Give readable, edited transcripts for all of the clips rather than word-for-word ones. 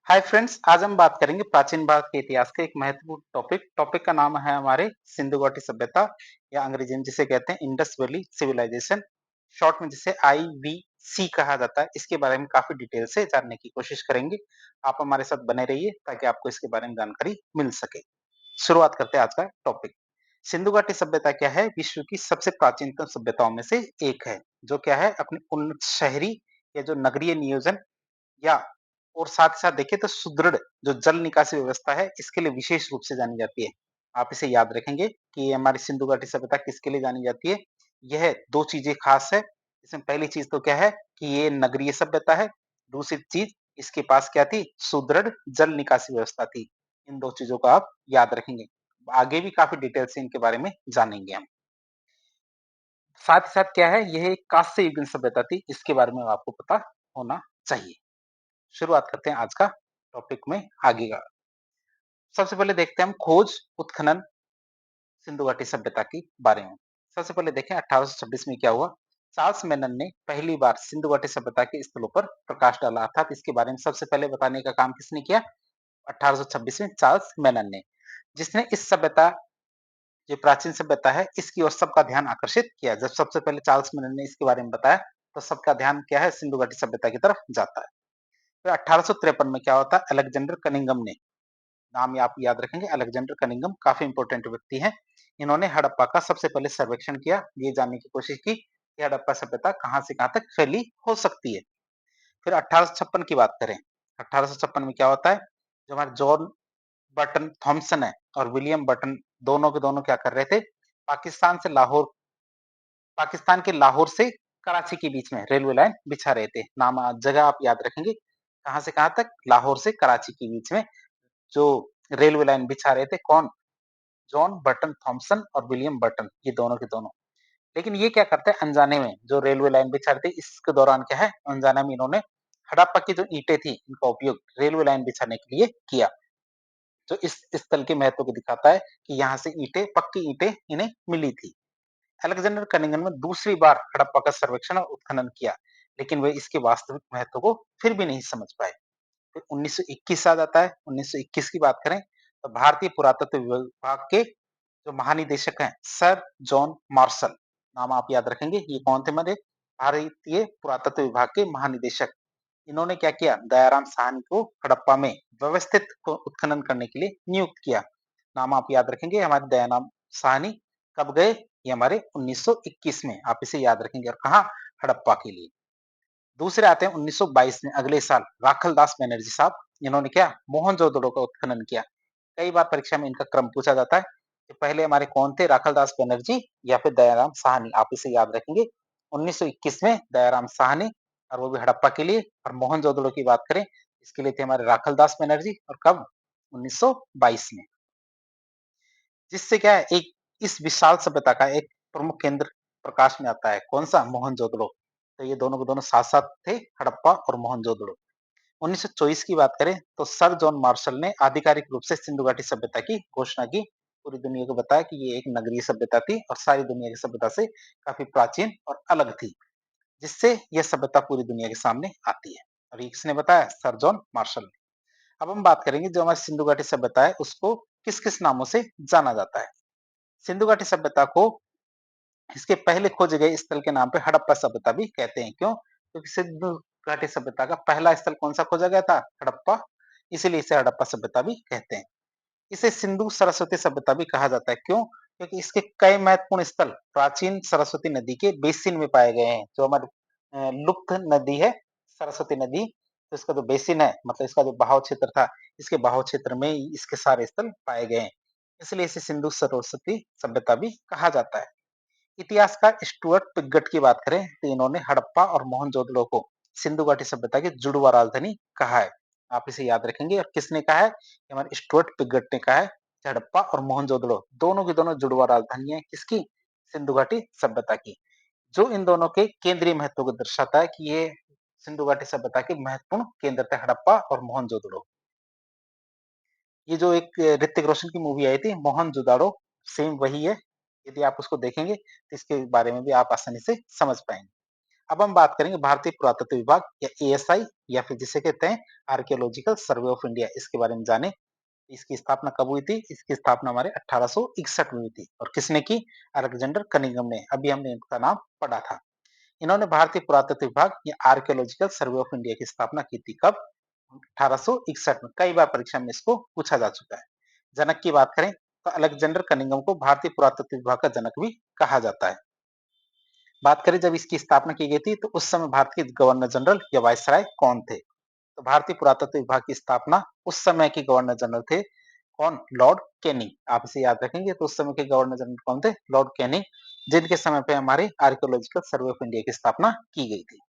Hi friends, आज हम बात करेंगे प्राचीन भारत के इतिहास के एक महत्वपूर्ण टॉपिक का नाम है हमारे सिंधु घाटी सभ्यता या अंग्रेजी में जिसे कहते हैं इंडस वैली सिविलाइजेशन, शॉर्ट में जिसे आईवीसी कहा जाता है। इसके बारे में काफी डिटेल से जानने की कोशिश करेंगे। आप हमारे साथ बने रहिए ताकि आपको इसके बारे में जानकारी मिल सके। शुरुआत करते हैं आज का टॉपिक। सिंधु घाटी सभ्यता क्या है? विश्व की सबसे प्राचीनतम सभ्यताओं में से एक है, जो क्या है अपने उन्नत शहरी या जो नगरीय नियोजन या और साथ ही साथ देखें तो सुदृढ़ जो जल निकासी व्यवस्था है, इसके लिए विशेष रूप से जानी जाती है। आप इसे याद रखेंगे कि ये हमारी सिंधु घाटी सभ्यता किसके लिए जानी जाती है। यह दो चीजें खास है। इसमें पहली चीज तो क्या है कि ये नगरीय सभ्यता है। दूसरी चीज, इसके पास क्या थी? सुदृढ़ जल निकासी व्यवस्था थी। इन दो चीजों को आप याद रखेंगे। आगे भी काफी डिटेल से इनके बारे में जानेंगे हम। साथ ही साथ क्या है, यह एक कांस्य युगीन सभ्यता थी। इसके बारे में आपको पता होना चाहिए। शुरुआत करते हैं आज का टॉपिक में आगे का। सबसे पहले देखते हैं हम खोज उत्खनन सिंधु घाटी सभ्यता के बारे में। सबसे पहले देखें 1826 में क्या हुआ। चार्ल्स मेनन ने पहली बार सिंधु घाटी सभ्यता के स्थलों पर प्रकाश डाला, अर्थात इसके बारे में सबसे पहले बताने का काम किसने किया? 1826 में चार्ल्स मेनन ने, जिसने इस सभ्यता, जो प्राचीन सभ्यता है, इसकी ओर सबका ध्यान आकर्षित किया। जब सबसे पहले चार्ल्स मेनन ने इसके बारे में बताया तो सबका ध्यान क्या है? सिंधु घाटी सभ्यता की तरफ जाता है। फिर 1853 में क्या होता है? अलेक्जेंडर कनिंघम ने, नाम ये आप याद रखेंगे, अलेक्जेंडर कनिंघम काफी इंपॉर्टेंट व्यक्ति हैं। इन्होंने हड़प्पा का सबसे पहले सर्वेक्षण किया, ये जानने की कोशिश की कि हड़प्पा सभ्यता कहां से कहां तक फैली हो सकती है। फिर 1856 की बात करें, 1856 में क्या होता है? जो हमारे जॉन बर्टन थॉमसन है और विलियम बर्टन, दोनों के दोनों क्या कर रहे थे? पाकिस्तान से लाहौर, पाकिस्तान के लाहौर से कराची के बीच में रेलवे लाइन बिछा रहे थे। नाम जगह आप याद रखेंगे, कहां से कहां तक? लाहौर से कराची के बीच में जो रेलवे लाइन बिछा रहे थे, कौन? जॉन बर्टन थॉमसन और विलियम बर्टन, ये दोनों के दोनों। लेकिन ये क्या करते हैं अनजाने में, जो रेलवे लाइन बिछा रहे थे इसके दौरान क्या है, अनजाने में इन्होंने हड़प्पा की जो ईंटें थी इनका उपयोग रेलवे लाइन बिछाने के लिए किया। जो इस स्थल के महत्व को दिखाता है कि यहाँ से ईंटें, पक्की ईंटें इन्हें मिली थी। अलेक्जेंडर कनिंघम ने दूसरी बार हड़प्पा का सर्वेक्षण और उत्खनन किया, लेकिन वे इसके वास्तविक महत्व को फिर भी नहीं समझ पाए। फिर 1921 आ जाता है। 1921 की बात करें तो भारतीय पुरातत्व विभाग के जो महानिदेशक हैं सर जॉन मार्शल, नाम आप याद रखेंगे, ये कौन थे? हमारे भारतीय पुरातत्व विभाग के महानिदेशक। इन्होंने क्या किया? दयाराम साहनी को हड़प्पा में व्यवस्थित उत्खनन करने के लिए नियुक्त किया। नाम आप याद रखेंगे, हमारे दयाराम साहनी कब गए? ये हमारे 1921 में, आप इसे याद रखेंगे। और कहा? हड़प्पा के लिए। दूसरे आते हैं 1922 में, अगले साल, राखल दास बनर्जी साहब। इन्होंने क्या? मोहनजोदड़ो का उत्खनन किया। कई बार परीक्षा में इनका क्रम पूछा जाता है कि पहले हमारे कौन थे? राखल दास बनर्जी या फिर दयाराम साहनी, आप इसे याद रखेंगे। 1921 में दयाराम साहनी, और वो भी हड़प्पा के लिए। और मोहनजोदड़ो की बात करें, इसके लिए थे हमारे राखल दास बनर्जी। और कब? 1922 में। जिससे क्या है, एक इस विशाल सभ्यता का एक प्रमुख केंद्र प्रकाश में आता है। कौन सा? मोहनजोदड़ो। तो ये दोनों के दोनों साथ साथ थे, हड़प्पा और मोहनजोदड़ो। 1924 की बात करें तो सर जॉन मार्शल ने आधिकारिक रूप से सिंधु घाटी सभ्यता की घोषणा की। पूरी दुनिया को बताया कि ये एक नगरीय सभ्यता थी और सारी दुनिया की सभ्यता से काफी प्राचीन और अलग थी, जिससे यह सभ्यता पूरी दुनिया के सामने आती है। और ये किसने बताया? सर जॉन मार्शल ने। अब हम बात करेंगे जो हमारी सिंधु घाटी सभ्यता है उसको किस किस नामों से जाना जाता है। सिंधु घाटी सभ्यता को इसके पहले खोजे गए स्थल के नाम पे हड़प्पा सभ्यता भी कहते हैं। क्यों? क्योंकि सिंधु घाटी सभ्यता का पहला स्थल कौन सा खोजा गया था? हड़प्पा। इसीलिए इसे हड़प्पा सभ्यता भी कहते हैं। इसे सिंधु सरस्वती सभ्यता भी कहा जाता है। क्यों? क्योंकि इसके कई महत्वपूर्ण स्थल प्राचीन सरस्वती नदी के बेसिन में पाए गए हैं। जो हमारी लुप्त नदी है सरस्वती नदी, तो इसका जो बेसिन है, मतलब इसका जो बहाव क्षेत्र था, इसके बहाव क्षेत्र में इसके सारे स्थल पाए गए हैं। इसलिए इसे सिंधु सरस्वती सभ्यता भी कहा जाता है। इतिहासकार स्टुअर्ट पिगट की बात करें तो इन्होंने हड़प्पा और मोहनजोदड़ो को सिंधु घाटी सभ्यता की जुड़वा राजधानी कहा है। आप इसे याद रखेंगे। और किसने कहा है? हमारे स्टुअर्ट पिगट ने कहा है कि हड़प्पा और मोहनजोदड़ो दोनों की दोनों जुड़वा राजधानी है। किसकी? सिंधु घाटी सभ्यता की। जो इन दोनों के केंद्रीय महत्व को दर्शाता है कि ये सिंधु घाटी सभ्यता के महत्वपूर्ण केंद्र थे, हड़प्पा और मोहनजोदड़ो। ये जो एक ऋतिक रोशन की मूवी आई थी मोहनजोदाड़ो, सेम वही है। यदि आप उसको देखेंगे तो इसके बारे में भी आप आसानी से समझ पाएंगे। अब हम बात करेंगे भारतीय पुरातत्व विभाग या एएसआई या फिर जिसे कहते हैं आर्कियोलॉजिकल सर्वे ऑफ इंडिया, इसके बारे में जाने। इसकी स्थापना कब हुई थी? इसकी स्थापना हमारे 1861 में हुई थी और किसने की? अलेक्जेंडर कनिंघम ने। अभी हमने इनका नाम पढ़ा था। इन्होंने भारतीय पुरातत्व विभाग या आर्कियोलॉजिकल सर्वे ऑफ इंडिया की स्थापना की थी कब? 1861 में। कई बार परीक्षा में इसको पूछा जा चुका है। जनक की बात करें तो अलेक्जेंडर कनिंघम को भारतीय पुरातत्व विभाग का जनक भी कहा जाता है। बात करें जब इसकी स्थापना की गई थी तो उस समय भारत के गवर्नर जनरल या वायसराय कौन थे? तो भारतीय पुरातत्व विभाग की स्थापना उस समय के गवर्नर जनरल थे कौन? Lord Canning. आप इसे याद रखेंगे। तो उस समय के गवर्नर जनरल कौन थे? लॉर्ड कैनिंग, जिनके समय पे हमारी आर्कियोलॉजिकल सर्वे ऑफ इंडिया की स्थापना की गई थी।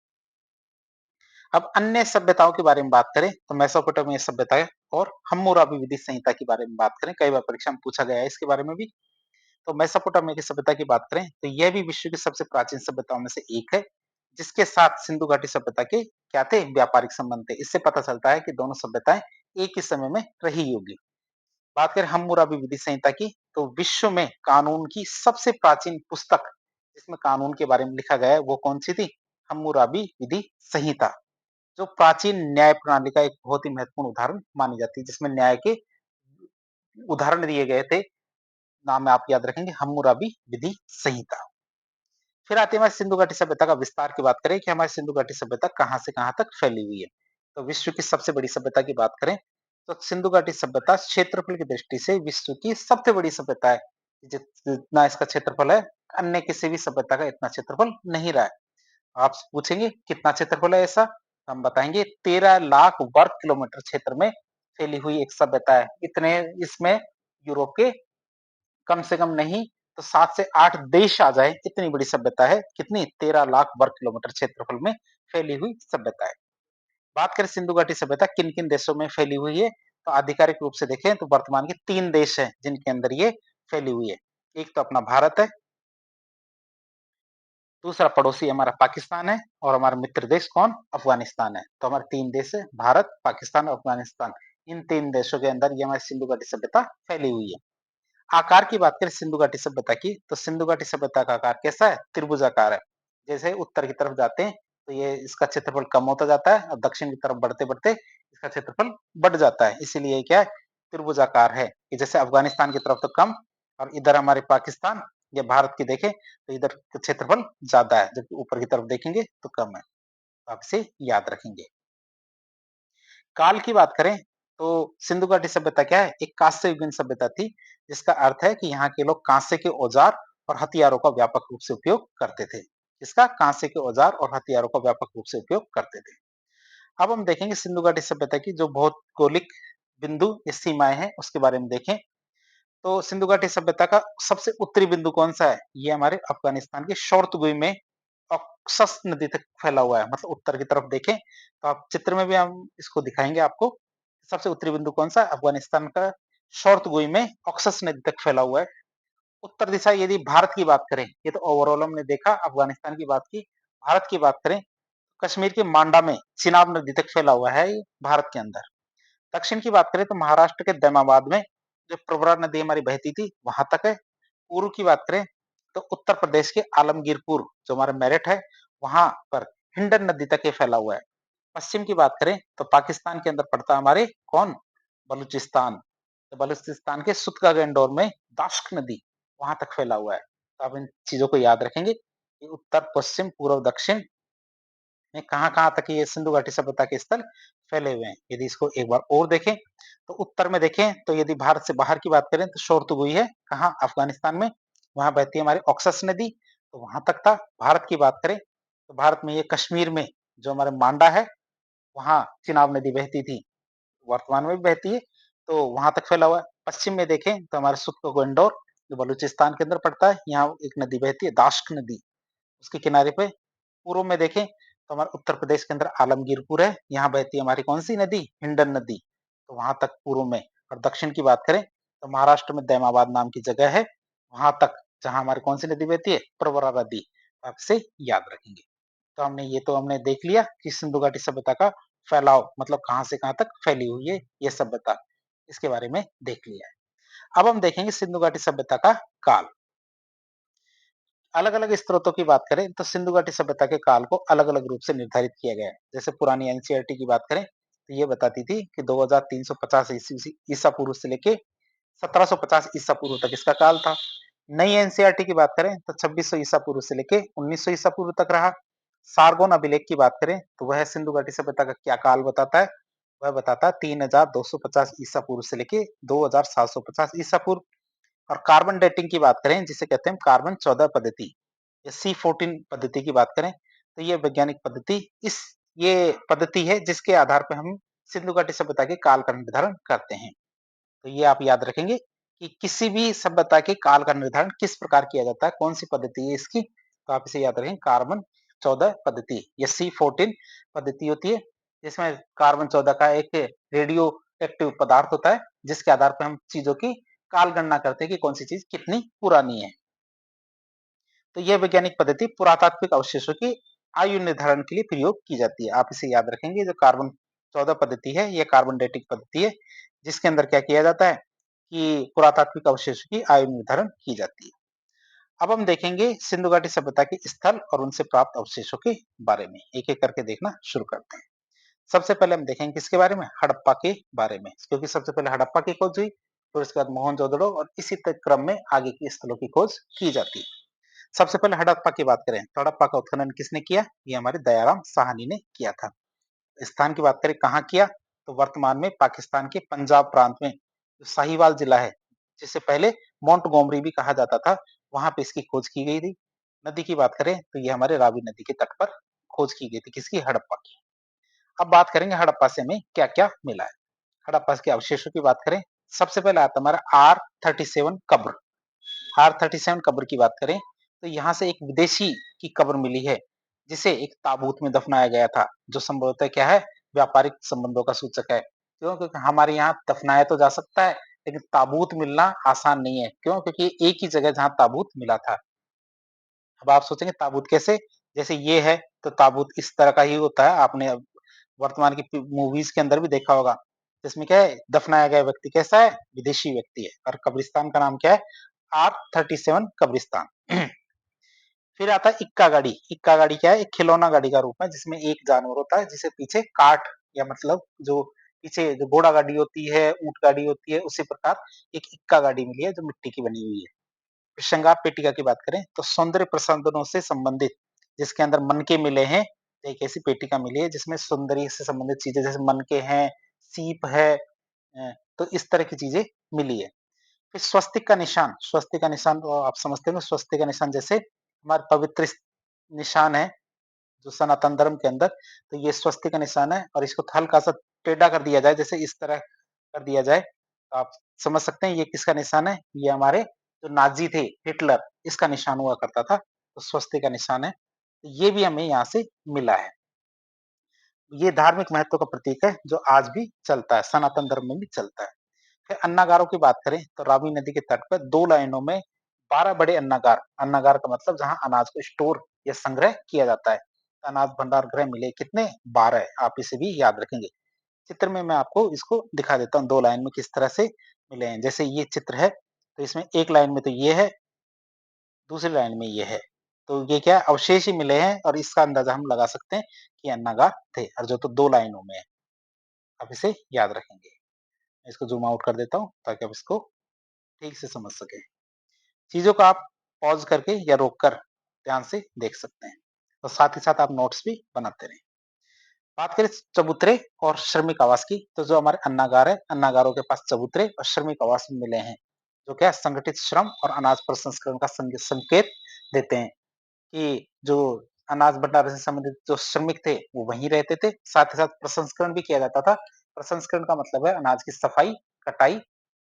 अब अन्य सभ्यताओं के बारे में बात करें तो मेसोपोटामिया सभ्यता और हम्मुराबी विधि संहिता के बारे में बात करें। कई बार परीक्षा में पूछा गया है इसके बारे में भी। तो मेसोपोटामिया की सभ्यता की बात करें तो यह भी विश्व की सबसे प्राचीन सभ्यताओं में से एक है, जिसके साथ सिंधु घाटी सभ्यता के क्या थे? व्यापारिक संबंध थे। इससे पता चलता है कि दोनों सभ्यताएं एक ही समय में रही होगी। बात करें हम्मुराबी विधि संहिता की तो विश्व में कानून की सबसे प्राचीन पुस्तक जिसमें कानून के बारे में लिखा गया है वो कौन सी थी? हम्मुराबी विधि संहिता, जो प्राचीन न्याय प्रणाली का एक बहुत ही महत्वपूर्ण उदाहरण मानी जाती है, जिसमें न्याय के उदाहरण दिए गए थे। नाम आप याद रखेंगे, हम्मुराबी विधि संहिता। फिर आती है हमारी सिंधु घाटी सभ्यता का विस्तार की बात करें कि हमारी सिंधु घाटी सभ्यता कहां से कहां तक फैली हुई है। तो विश्व की सबसे बड़ी सभ्यता की बात करें तो सिंधु घाटी सभ्यता क्षेत्रफल की दृष्टि से विश्व की सबसे बड़ी सभ्यता है। जितना इसका क्षेत्रफल है, अन्य किसी भी सभ्यता का इतना क्षेत्रफल नहीं रहा है। आप पूछेंगे कितना क्षेत्रफल है ऐसा? हम बताएंगे 13 लाख वर्ग किलोमीटर क्षेत्र में फैली हुई एक सभ्यता है। इतने इसमें यूरोप के कम से कम नहीं तो 7 से 8 देश आ जाए, इतनी बड़ी सभ्यता है। कितनी? 13 लाख वर्ग किलोमीटर क्षेत्रफल में फैली हुई सभ्यता है। बात करें सिंधु घाटी सभ्यता किन किन देशों में फैली हुई है तो आधिकारिक रूप से देखें तो वर्तमान के 3 देश हैं जिनके अंदर ये फैली हुई है। एक तो अपना भारत है, दूसरा पड़ोसी हमारा पाकिस्तान है और हमारा मित्र देश कौन? अफगानिस्तान है। तो हमारे 3 देश है, भारत, पाकिस्तान और अफगानिस्तान। इन 3 देशों के अंदर ये हमारी सिंधु घाटी सभ्यता फैली हुई है। आकार की बात करें सिंधु घाटी सभ्यता की तो सिंधु घाटी सभ्यता का आकार कैसा है? त्रिभुजाकार है। जैसे उत्तर की तरफ जाते हैं तो ये इसका क्षेत्रफल कम होता जाता है और दक्षिण की तरफ बढ़ते बढ़ते इसका क्षेत्रफल बढ़ जाता है। इसीलिए क्या है? त्रिभुजाकार है कि जैसे अफगानिस्तान की तरफ तो कम और इधर हमारे पाकिस्तान या भारत की देखें तो इधर क्षेत्रफल ज्यादा है, जबकि ऊपर की तरफ देखेंगे तो कम है। तो आप इसे याद रखेंगे। काल की बात करें तो सिंधु घाटी सभ्यता क्या है? एक कांस्य युगीन सभ्यता थी, जिसका अर्थ है कि यहाँ के लोग कांस्य के औजार और हथियारों का व्यापक रूप से उपयोग करते थे। इसका कांस्य के औजार और हथियारों का व्यापक रूप से उपयोग करते थे। अब हम देखेंगे सिंधु घाटी सभ्यता की जो भौगोलिक बिंदु या सीमाएं हैं उसके बारे में देखें तो सिंधु घाटी सभ्यता का सबसे उत्तरी बिंदु कौन सा है? ये हमारे अफगानिस्तान के शोरतगुई में ऑक्सस नदी तक फैला हुआ है। मतलब उत्तर की तरफ देखें तो आप चित्र में भी हम इसको दिखाएंगे आपको। सबसे उत्तरी बिंदु कौन सा है? अफगानिस्तान का शोरतगुई में ऑक्सस नदी तक फैला हुआ है। उत्तर दिशा यदि भारत की बात करें, ये तो ओवरऑल हमने देखा, अफगानिस्तान की बात की। भारत की बात करें, कश्मीर के मांडा में चिनाब नदी तक फैला हुआ है ये भारत के अंदर। दक्षिण की बात करें तो महाराष्ट्र के दैमाबाद में जो प्रवरा नदी हमारी बहती थी वहां तक है। पूर्व की बात करें तो उत्तर प्रदेश के आलमगीरपुर जो हमारा मेरठ है वहां पर हिंडन नदी तक ये फैला हुआ है। पश्चिम की बात करें तो पाकिस्तान के अंदर पड़ता हमारे कौन? बलूचिस्तान। तो बलूचिस्तान के सुतका गंडोर में दाश्क नदी वहां तक फैला हुआ है। तो आप इन चीजों को याद रखेंगे कि उत्तर पश्चिम पूर्व दक्षिण में कहाँ-कहाँ तक ये सिंधु घाटी सभ्यता के स्थल फैले हुए हैं। यदि इसको एक बार और देखें, तो उत्तर में देखें तो यदि भारत से बाहर की बात करें तो शोरतगुई है, कहाँ? अफ़गानिस्तान में, वहाँ बहती है हमारी ऑक्सस नदी, तो वहाँ तक था। भारत की बात करें, तो भारत में ये कश्मीर में जो हमारा मांडा है, वहाँ चिनाब नदी बहती थी, वर्तमान में भी बहती है, तो वहाँ तक फैला हुआ है। पश्चिम में देखें तो हमारे सुत्क गंडोर जो बलूचिस्तान के अंदर पड़ता है, यहाँ एक नदी बहती है, दाश्क नदी, उसके किनारे पे। पूर्व में देखें तो हमारे उत्तर प्रदेश के अंदर आलमगीरपुर है, यहाँ बहती है हमारी कौन सी नदी? हिंडन नदी, तो वहां तक पूर्व में। और दक्षिण की बात करें तो महाराष्ट्र में दैमाबाद नाम की जगह है, वहां तक जहां हमारी कौन सी नदी बहती है? प्रवरा नदी। आप इसे याद रखेंगे। तो हमने देख लिया कि सिंधु घाटी सभ्यता का फैलाव मतलब कहां से कहां तक फैली हुई है ये सभ्यता, इसके बारे में देख लिया है। अब हम देखेंगे सिंधु घाटी सभ्यता का काल। अलग-अलग स्रोतों की बात करें तो सिंधु घाटी सभ्यता के काल को अलग-अलग रूप से निर्धारित किया गया है। जैसे पुरानी एनसीईआरटी की बात करें तो ये बताती थी कि 2350 ईसा पूर्व से लेके 1750 ईसा पूर्व तक इसका काल था। नई एनसीईआरटी की बात करें तो 2600 ईसा पूर्व से लेके 1900 ईसा पूर्व तक रहा। सारगोन अभिलेख की बात करें तो वह सिंधु घाटी सभ्यता का क्या काल बताता है? वह बताता है 3250 ईसा पूर्व से लेके 2750 ईसा पूर्व। और कार्बन डेटिंग की बात करें जिसे कहते हैं कार्बन 14 पद्धति या C14 पद्धति की बात करें तो ये वैज्ञानिक पद्धति ये पद्धति है जिसके आधार पर हम सिंधु घाटी सभ्यता के काल का निर्धारण करते हैं। तो ये आप याद रखेंगे कि किसी भी सभ्यता के काल का निर्धारण किस प्रकार किया जाता है, कौन सी पद्धति है इसकी, तो आप इसे याद रखें कार्बन 14 पद्धति या C14 पद्धति होती है, जिसमें कार्बन 14 का एक रेडियो एक्टिव पदार्थ होता है जिसके आधार पर हम चीजों की काल गणना करते हैं कि कौन सी चीज कितनी पुरानी है। तो यह वैज्ञानिक पद्धति पुरातात्विक अवशेषों की आयु निर्धारण के लिए प्रयोग की जाती है। आप इसे याद रखेंगे, जो कार्बन 14 पद्धति है यह कार्बन डेटिंग पद्धति है जिसके अंदर क्या किया जाता है कि पुरातात्विक अवशेषों की आयु निर्धारण की जाती है। अब हम देखेंगे सिंधु घाटी सभ्यता के स्थल और उनसे प्राप्त अवशेषों के बारे में, एक एक करके देखना शुरू करते हैं। सबसे पहले हम देखेंगे किसके बारे में, हड़प्पा के बारे में, क्योंकि सबसे पहले हड़प्पा की खोज हुई, फिर उसके बाद मोहनजोदड़ो और इसी क्रम में आगे की स्थलों की खोज की जाती है। सबसे पहले हड़प्पा की बात करें तो हड़प्पा का उत्खनन किसने किया? ये हमारे दयाराम साहनी ने किया था। स्थान की बात करें कहाँ किया, तो वर्तमान में पाकिस्तान के पंजाब प्रांत में जो साहिवाल जिला है, जिसे पहले मोंटगोमरी भी कहा जाता था, वहां पे इसकी खोज की गई थी। नदी की बात करें तो ये हमारे रावी नदी के तट पर खोज की गई थी, किसकी? हड़प्पा की। अब बात करेंगे हड़प्पा से हमें क्या क्या मिला है। हड़प्पा के अवशेषों की बात करें, सबसे पहले आता हमारा R37 कब्र। R37 कब्र की बात करें तो यहाँ से एक विदेशी की कब्र मिली है जिसे एक ताबूत में दफनाया गया था, जो संभवतः क्या है, व्यापारिक संबंधों का सूचक है। क्यों? क्योंकि हमारे यहाँ दफनाया तो जा सकता है लेकिन ताबूत मिलना आसान नहीं है। क्यों? क्योंकि एक ही जगह जहाँ ताबूत मिला था। अब आप सोचेंगे ताबूत कैसे, जैसे ये है तो ताबूत इस तरह का ही होता है, आपने वर्तमान की मूवीज के अंदर भी देखा होगा, जिसमें क्या है, दफनाया गया व्यक्ति कैसा है, विदेशी व्यक्ति है। और कब्रिस्तान का नाम क्या है? R37 कब्रिस्तान। फिर आता है इक्का गाड़ी। इक्का गाड़ी क्या है? एक खिलौना गाड़ी का रूप है जिसमें एक जानवर होता है जिसे पीछे काठ या मतलब जो पीछे जो घोड़ा गाड़ी होती है, ऊंट गाड़ी होती है, उसी प्रकार एक इक्का गाड़ी मिली है जो मिट्टी की बनी हुई है। फिर श्रृंगार पेटिका की बात करें तो सौंदर्य प्रसाधनों से संबंधित, जिसके अंदर मनके मिले हैं, तो एक ऐसी पेटिका मिली है जिसमें सौंदर्य से संबंधित चीजें जैसे मनके हैं, सीप है, तो इस तरह की चीजें मिली है। फिर स्वस्तिक का निशान, स्वस्तिक का निशान तो आप समझते हो, स्वस्तिक का निशान जैसे हमारे पवित्र निशान है जो सनातन धर्म के अंदर, तो ये स्वस्तिक का निशान है और इसको हल्का सा टेढ़ा कर दिया जाए, जैसे इस तरह कर दिया जाए, तो आप समझ सकते हैं ये किसका निशान है। ये हमारे जो नाजी थे, हिटलर, इसका निशान हुआ करता था, तो स्वस्तिक का निशान है। तो ये भी हमें यहाँ से मिला है। ये धार्मिक महत्व का प्रतीक है जो आज भी चलता है, सनातन धर्म में भी चलता है। फिर अन्नागारों की बात करें तो रावी नदी के तट पर 2 लाइनों में 12 बड़े अन्नागार, अन्नागार का मतलब जहां अनाज को स्टोर या संग्रह किया जाता है, अनाज भंडार गृह मिले कितने? 12। आप इसे भी याद रखेंगे। चित्र में मैं आपको इसको दिखा देता हूँ 2 लाइन में किस तरह से मिले हैं। जैसे ये चित्र है तो इसमें एक लाइन में तो ये है, दूसरी लाइन में ये है, तो ये क्या है, अवशेष ही मिले हैं और इसका अंदाजा हम लगा सकते हैं कि अन्नागार थे, और जो तो 2 लाइनों में है। आप इसे याद रखेंगे। मैं इसको जूम आउट कर देता हूँ ताकि आप इसको ठीक से समझ सकें। चीज़ों को आप पॉज़ करके या रोककर ध्यान से देख सकते हैं और साथ ही साथ आप नोट्स भी बनाते रहें। बात करें चबूतरे और श्रमिक आवास की, तो जो हमारे अन्नागार है, अन्नागारों के पास चबूतरे और श्रमिक आवास मिले हैं, जो क्या संगठित श्रम और अनाज प्रसंस्करण का संकेत देते हैं कि जो अनाज भंडारण से संबंधित जो श्रमिक थे वो वहीं रहते थे। साथ ही साथ प्रसंस्करण भी किया जाता था। प्रसंस्करण का मतलब है अनाज की सफाई, कटाई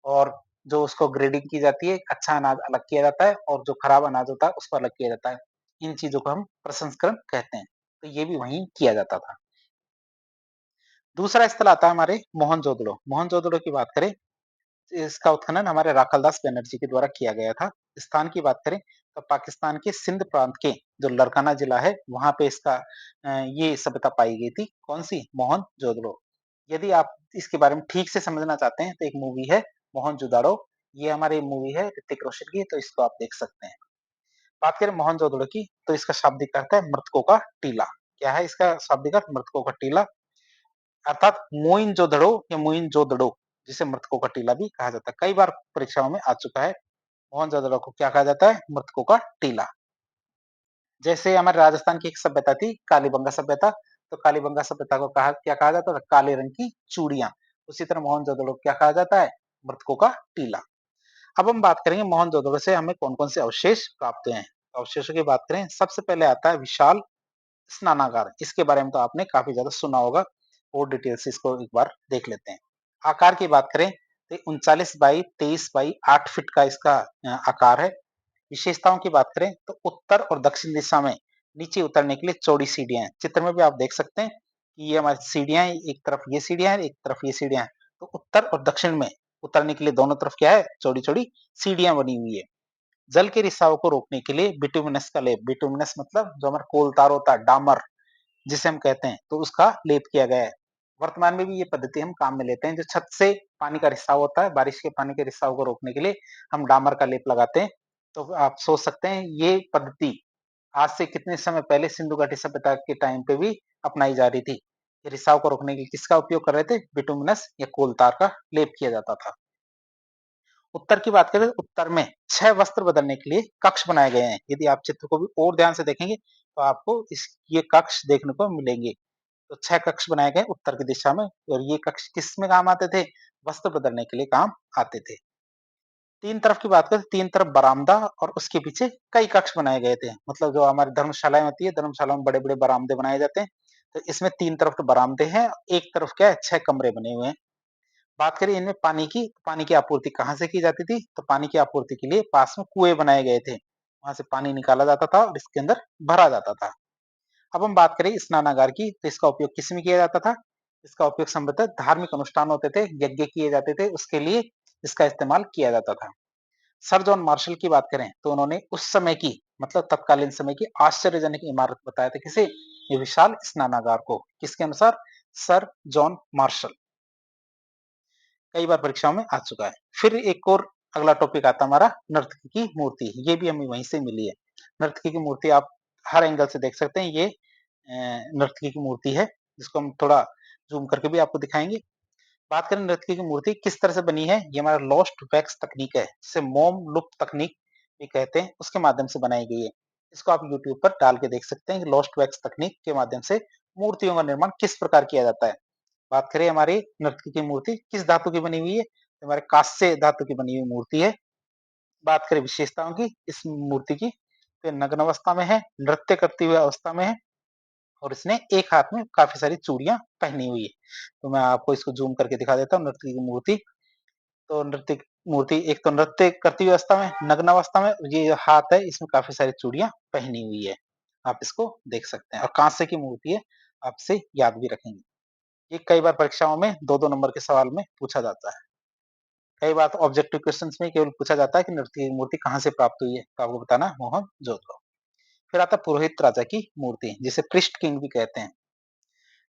और जो उसको ग्रेडिंग की जाती है, अच्छा अनाज अलग किया जाता है और जो खराब अनाज होता है उसको अलग किया जाता है। इन चीजों को हम प्रसंस्करण कहते हैं। तो ये भी वहीं किया जाता था। दूसरा स्थल आता है हमारे मोहनजोदड़ो। मोहनजोदड़ो की बात करें, इसका उत्खनन हमारे राखालदास बनर्जी के द्वारा किया गया था। स्थान की बात करें तो पाकिस्तान के सिंध प्रांत के जो लरकाना जिला है वहां पे इसका ये सभ्यता पाई गई थी। कौन सी? मोहनजोदड़ो। यदि आप इसके बारे में ठीक से समझना चाहते हैं तो एक मूवी है मोहनजोदाड़ो, ये हमारी मूवी है ऋतिक रोशन की, तो इसको आप देख सकते हैं। बात करें मोहनजोदड़ो की, तो इसका शाब्दिक अर्थ है मृतकों का टीला। क्या है इसका शाब्दिक अर्थ? मृतकों का टीला, अर्थात मोइनजोदड़ो या मोइनजोदड़ो, जिसे मृतकों का टीला भी कहा जाता है। कई बार परीक्षाओं में आ चुका है। मोहनजोदड़ो को क्या कहा जाता है? मृतकों का टीला। जैसे हमारे राजस्थान की एक सभ्यता थी कालीबंगा सभ्यता, तो कालीबंगा सभ्यता को क्या कहा जाता था? काले रंग की चूड़ियां। उसी तरह मोहनजोदड़ो को क्या कहा जाता है? मृतकों का टीला। अब हम बात करेंगे मोहनजोदड़ो से हमें कौन कौन से अवशेष प्राप्त हुए हैं। अवशेषों की बात करें, सबसे पहले आता है विशाल स्नानागार। इसके बारे में तो आपने काफी ज्यादा सुना होगा, और डिटेल से इसको एक बार देख लेते हैं। आकार की बात करें तो 39 बाई 23 बाई 8 फीट का इसका आकार है। विशेषताओं की बात करें तो उत्तर और दक्षिण दिशा में नीचे उतरने के लिए चौड़ी सीढ़ियां हैं। चित्र में भी आप देख सकते हैं कि ये हमारी सीढ़ियां हैं, एक तरफ ये सीढ़ियां हैं, एक तरफ ये सीढ़ियां हैं। तो उत्तर और दक्षिण में उतरने के लिए दोनों तरफ क्या है? चौड़ी चौड़ी सीढ़ियां बनी हुई है। जल के रिसाव को रोकने के लिए बिटुमिनस का लेप, बिटुमिनस मतलब जो हमारा कोलतार होता है, डामर जिसे हम कहते हैं, तो उसका लेप किया गया है। वर्तमान में भी ये पद्धति हम काम में लेते हैं। जो छत से पानी का रिसाव होता है, बारिश के पानी के रिसाव को रोकने के लिए हम डामर का लेप लगाते हैं। तो आप सोच सकते हैं ये पद्धति आज से कितने समय पहले सिंधु घाटी सभ्यता के टाइम पे भी अपनाई जा रही थी। ये रिसाव को रोकने के लिए किसका उपयोग कर रहे थे? बिटुमिनस या कोलतार का लेप किया जाता था। उत्तर की बात करें, उत्तर में 6 वस्त्र बदलने के लिए कक्ष बनाए गए हैं। यदि आप चित्र को भी और ध्यान से देखेंगे तो आपको ये कक्ष देखने को मिलेंगे। तो 6 कक्ष बनाए गए उत्तर की दिशा में, और ये कक्ष किस में काम आते थे? वस्त्र बदलने के लिए काम आते थे। तीन तरफ की बात करें, तीन तरफ बरामदा और उसके पीछे कई कक्ष बनाए गए थे। मतलब जो हमारी धर्मशालाएं होती है, धर्मशालाओं में बड़े बड़े बरामदे बनाए जाते हैं। तो इसमें तीन तरफ तो बरामदे हैं, एक तरफ क्या है? 6 कमरे बने हुए हैं। बात करें इनमें पानी की, पानी की आपूर्ति कहाँ से की जाती थी? तो पानी की आपूर्ति के लिए पास में कुएं बनाए गए थे, वहां से पानी निकाला जाता था और इसके अंदर भरा जाता था। अब हम बात करें स्नानागार की, तो इसका उपयोग किस में किया जाता था? इसका उपयोग संभवतः धार्मिक अनुष्ठान होते थे, यज्ञ किए जाते थे, उसके लिए इसका इस्तेमाल किया जाता था। सर जॉन मार्शल की बात करें तो उन्होंने उस समय की, मतलब तत्कालीन समय की आश्चर्यजनक इमारत बताया था। किसे? ये विशाल स्नानागार को। किसके अनुसार? Sir John Marshall. कई बार परीक्षाओं में आ चुका है। फिर एक और अगला टॉपिक आता है हमारा नर्तकी की मूर्ति। ये भी हमें वहीं से मिली है। नर्तकी की मूर्ति आप हर एंगल से देख सकते हैं। ये नर्तकी की मूर्ति है, जिसको हम थोड़ा जूम करके भी आपको दिखाएंगे। बात करें नर्तकी की मूर्ति किस तरह से बनी है, ये हमारा लॉस्ट वैक्स तकनीक है, जिसे मोम लुप्त तकनीक भी कहते हैं, उसके माध्यम से बनाई गई है। इसको आप यूट्यूब पर डाल के देख सकते हैं कि लॉस्ट वैक्स तकनीक के माध्यम से मूर्तियों का निर्माण किस प्रकार किया जाता है। बात करें हमारी नर्तकी की मूर्ति किस धातु की बनी हुई है, तो हमारे कांस्य धातु की बनी हुई मूर्ति है। बात करें विशेषताओं की इस मूर्ति की, तो ये नग्न अवस्था में है, नृत्य करती हुई अवस्था में है, और इसने एक हाथ में काफी सारी चूड़ियां पहनी हुई है। तो मैं आपको इसको जूम करके दिखा देता हूँ नर्तकी की मूर्ति। तो नृत्य मूर्ति एक तो नृत्य करती हुई अवस्था में, नग्न अवस्था में, ये जो हाथ है इसमें काफी सारी चूड़ियां पहनी हुई है। आप इसको देख सकते हैं, और कांस्य की मूर्ति है, आपसे याद भी रखेंगे। ये कई बार परीक्षाओं में 2-2 नंबर के सवाल में पूछा जाता है। कई बार तो ऑब्जेक्टिव क्वेश्चंस में केवल पूछा जाता है कि नृत्य की मूर्ति कहाँ से प्राप्त हुई है, तो आपको बताना है मोहनजोदड़ो। फिर आता है पुरोहित राजा की मूर्ति, जिसे पृष्ठ किंग भी कहते हैं।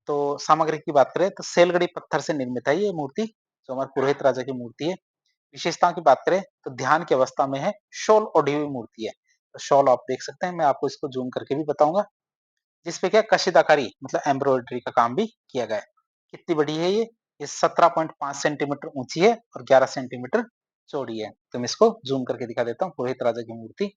तो सामग्री की बात करें तो सेलगढ़ी पत्थर से निर्मित है ये मूर्ति, जो हमारे पुरोहित राजा की मूर्ति है। विशेषताओं की बात करें तो ध्यान की अवस्था में है, शॉल ओढ़ी हुई मूर्ति है। तो शॉल आप देख सकते हैं, मैं आपको इसको जूम करके भी बताऊंगा, जिसपे क्या कशिदाकारी मतलब एम्ब्रॉयडरी का काम भी किया गया है। कितनी बड़ी है ये 17.5 सेंटीमीटर ऊंची है और 11 सेंटीमीटर चौड़ी है। तो मैं इसको जूम करके दिखा देता हूँ, पुरोहित राजा की मूर्ति।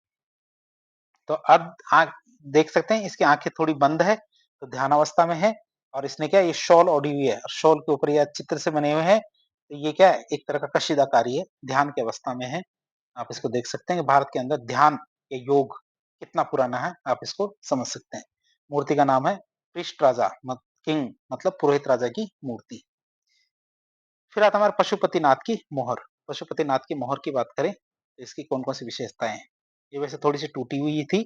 तो अब आंख देख सकते हैं, इसकी आंखें थोड़ी बंद है, तो ध्यान अवस्था में है, और इसने क्या ये शॉल ओढ़ी हुई है, और शॉल के ऊपर यह चित्र से बने हुए हैं। तो ये क्या है? एक तरह का कशीदाकारी है, ध्यान की अवस्था में है। आप इसको देख सकते हैं कि भारत के अंदर ध्यान ये योग कितना पुराना है, आप इसको समझ सकते हैं। मूर्ति का नाम है पृष्ठ राजा किंग, मतलब पुरोहित राजा की मूर्ति। फिर आता है हमारे पशुपतिनाथ की मोहर। पशुपतिनाथ की मोहर की बात करें तो इसकी कौन कौन सी विशेषताएं हैं। ये वैसे थोड़ी सी टूटी हुई थी,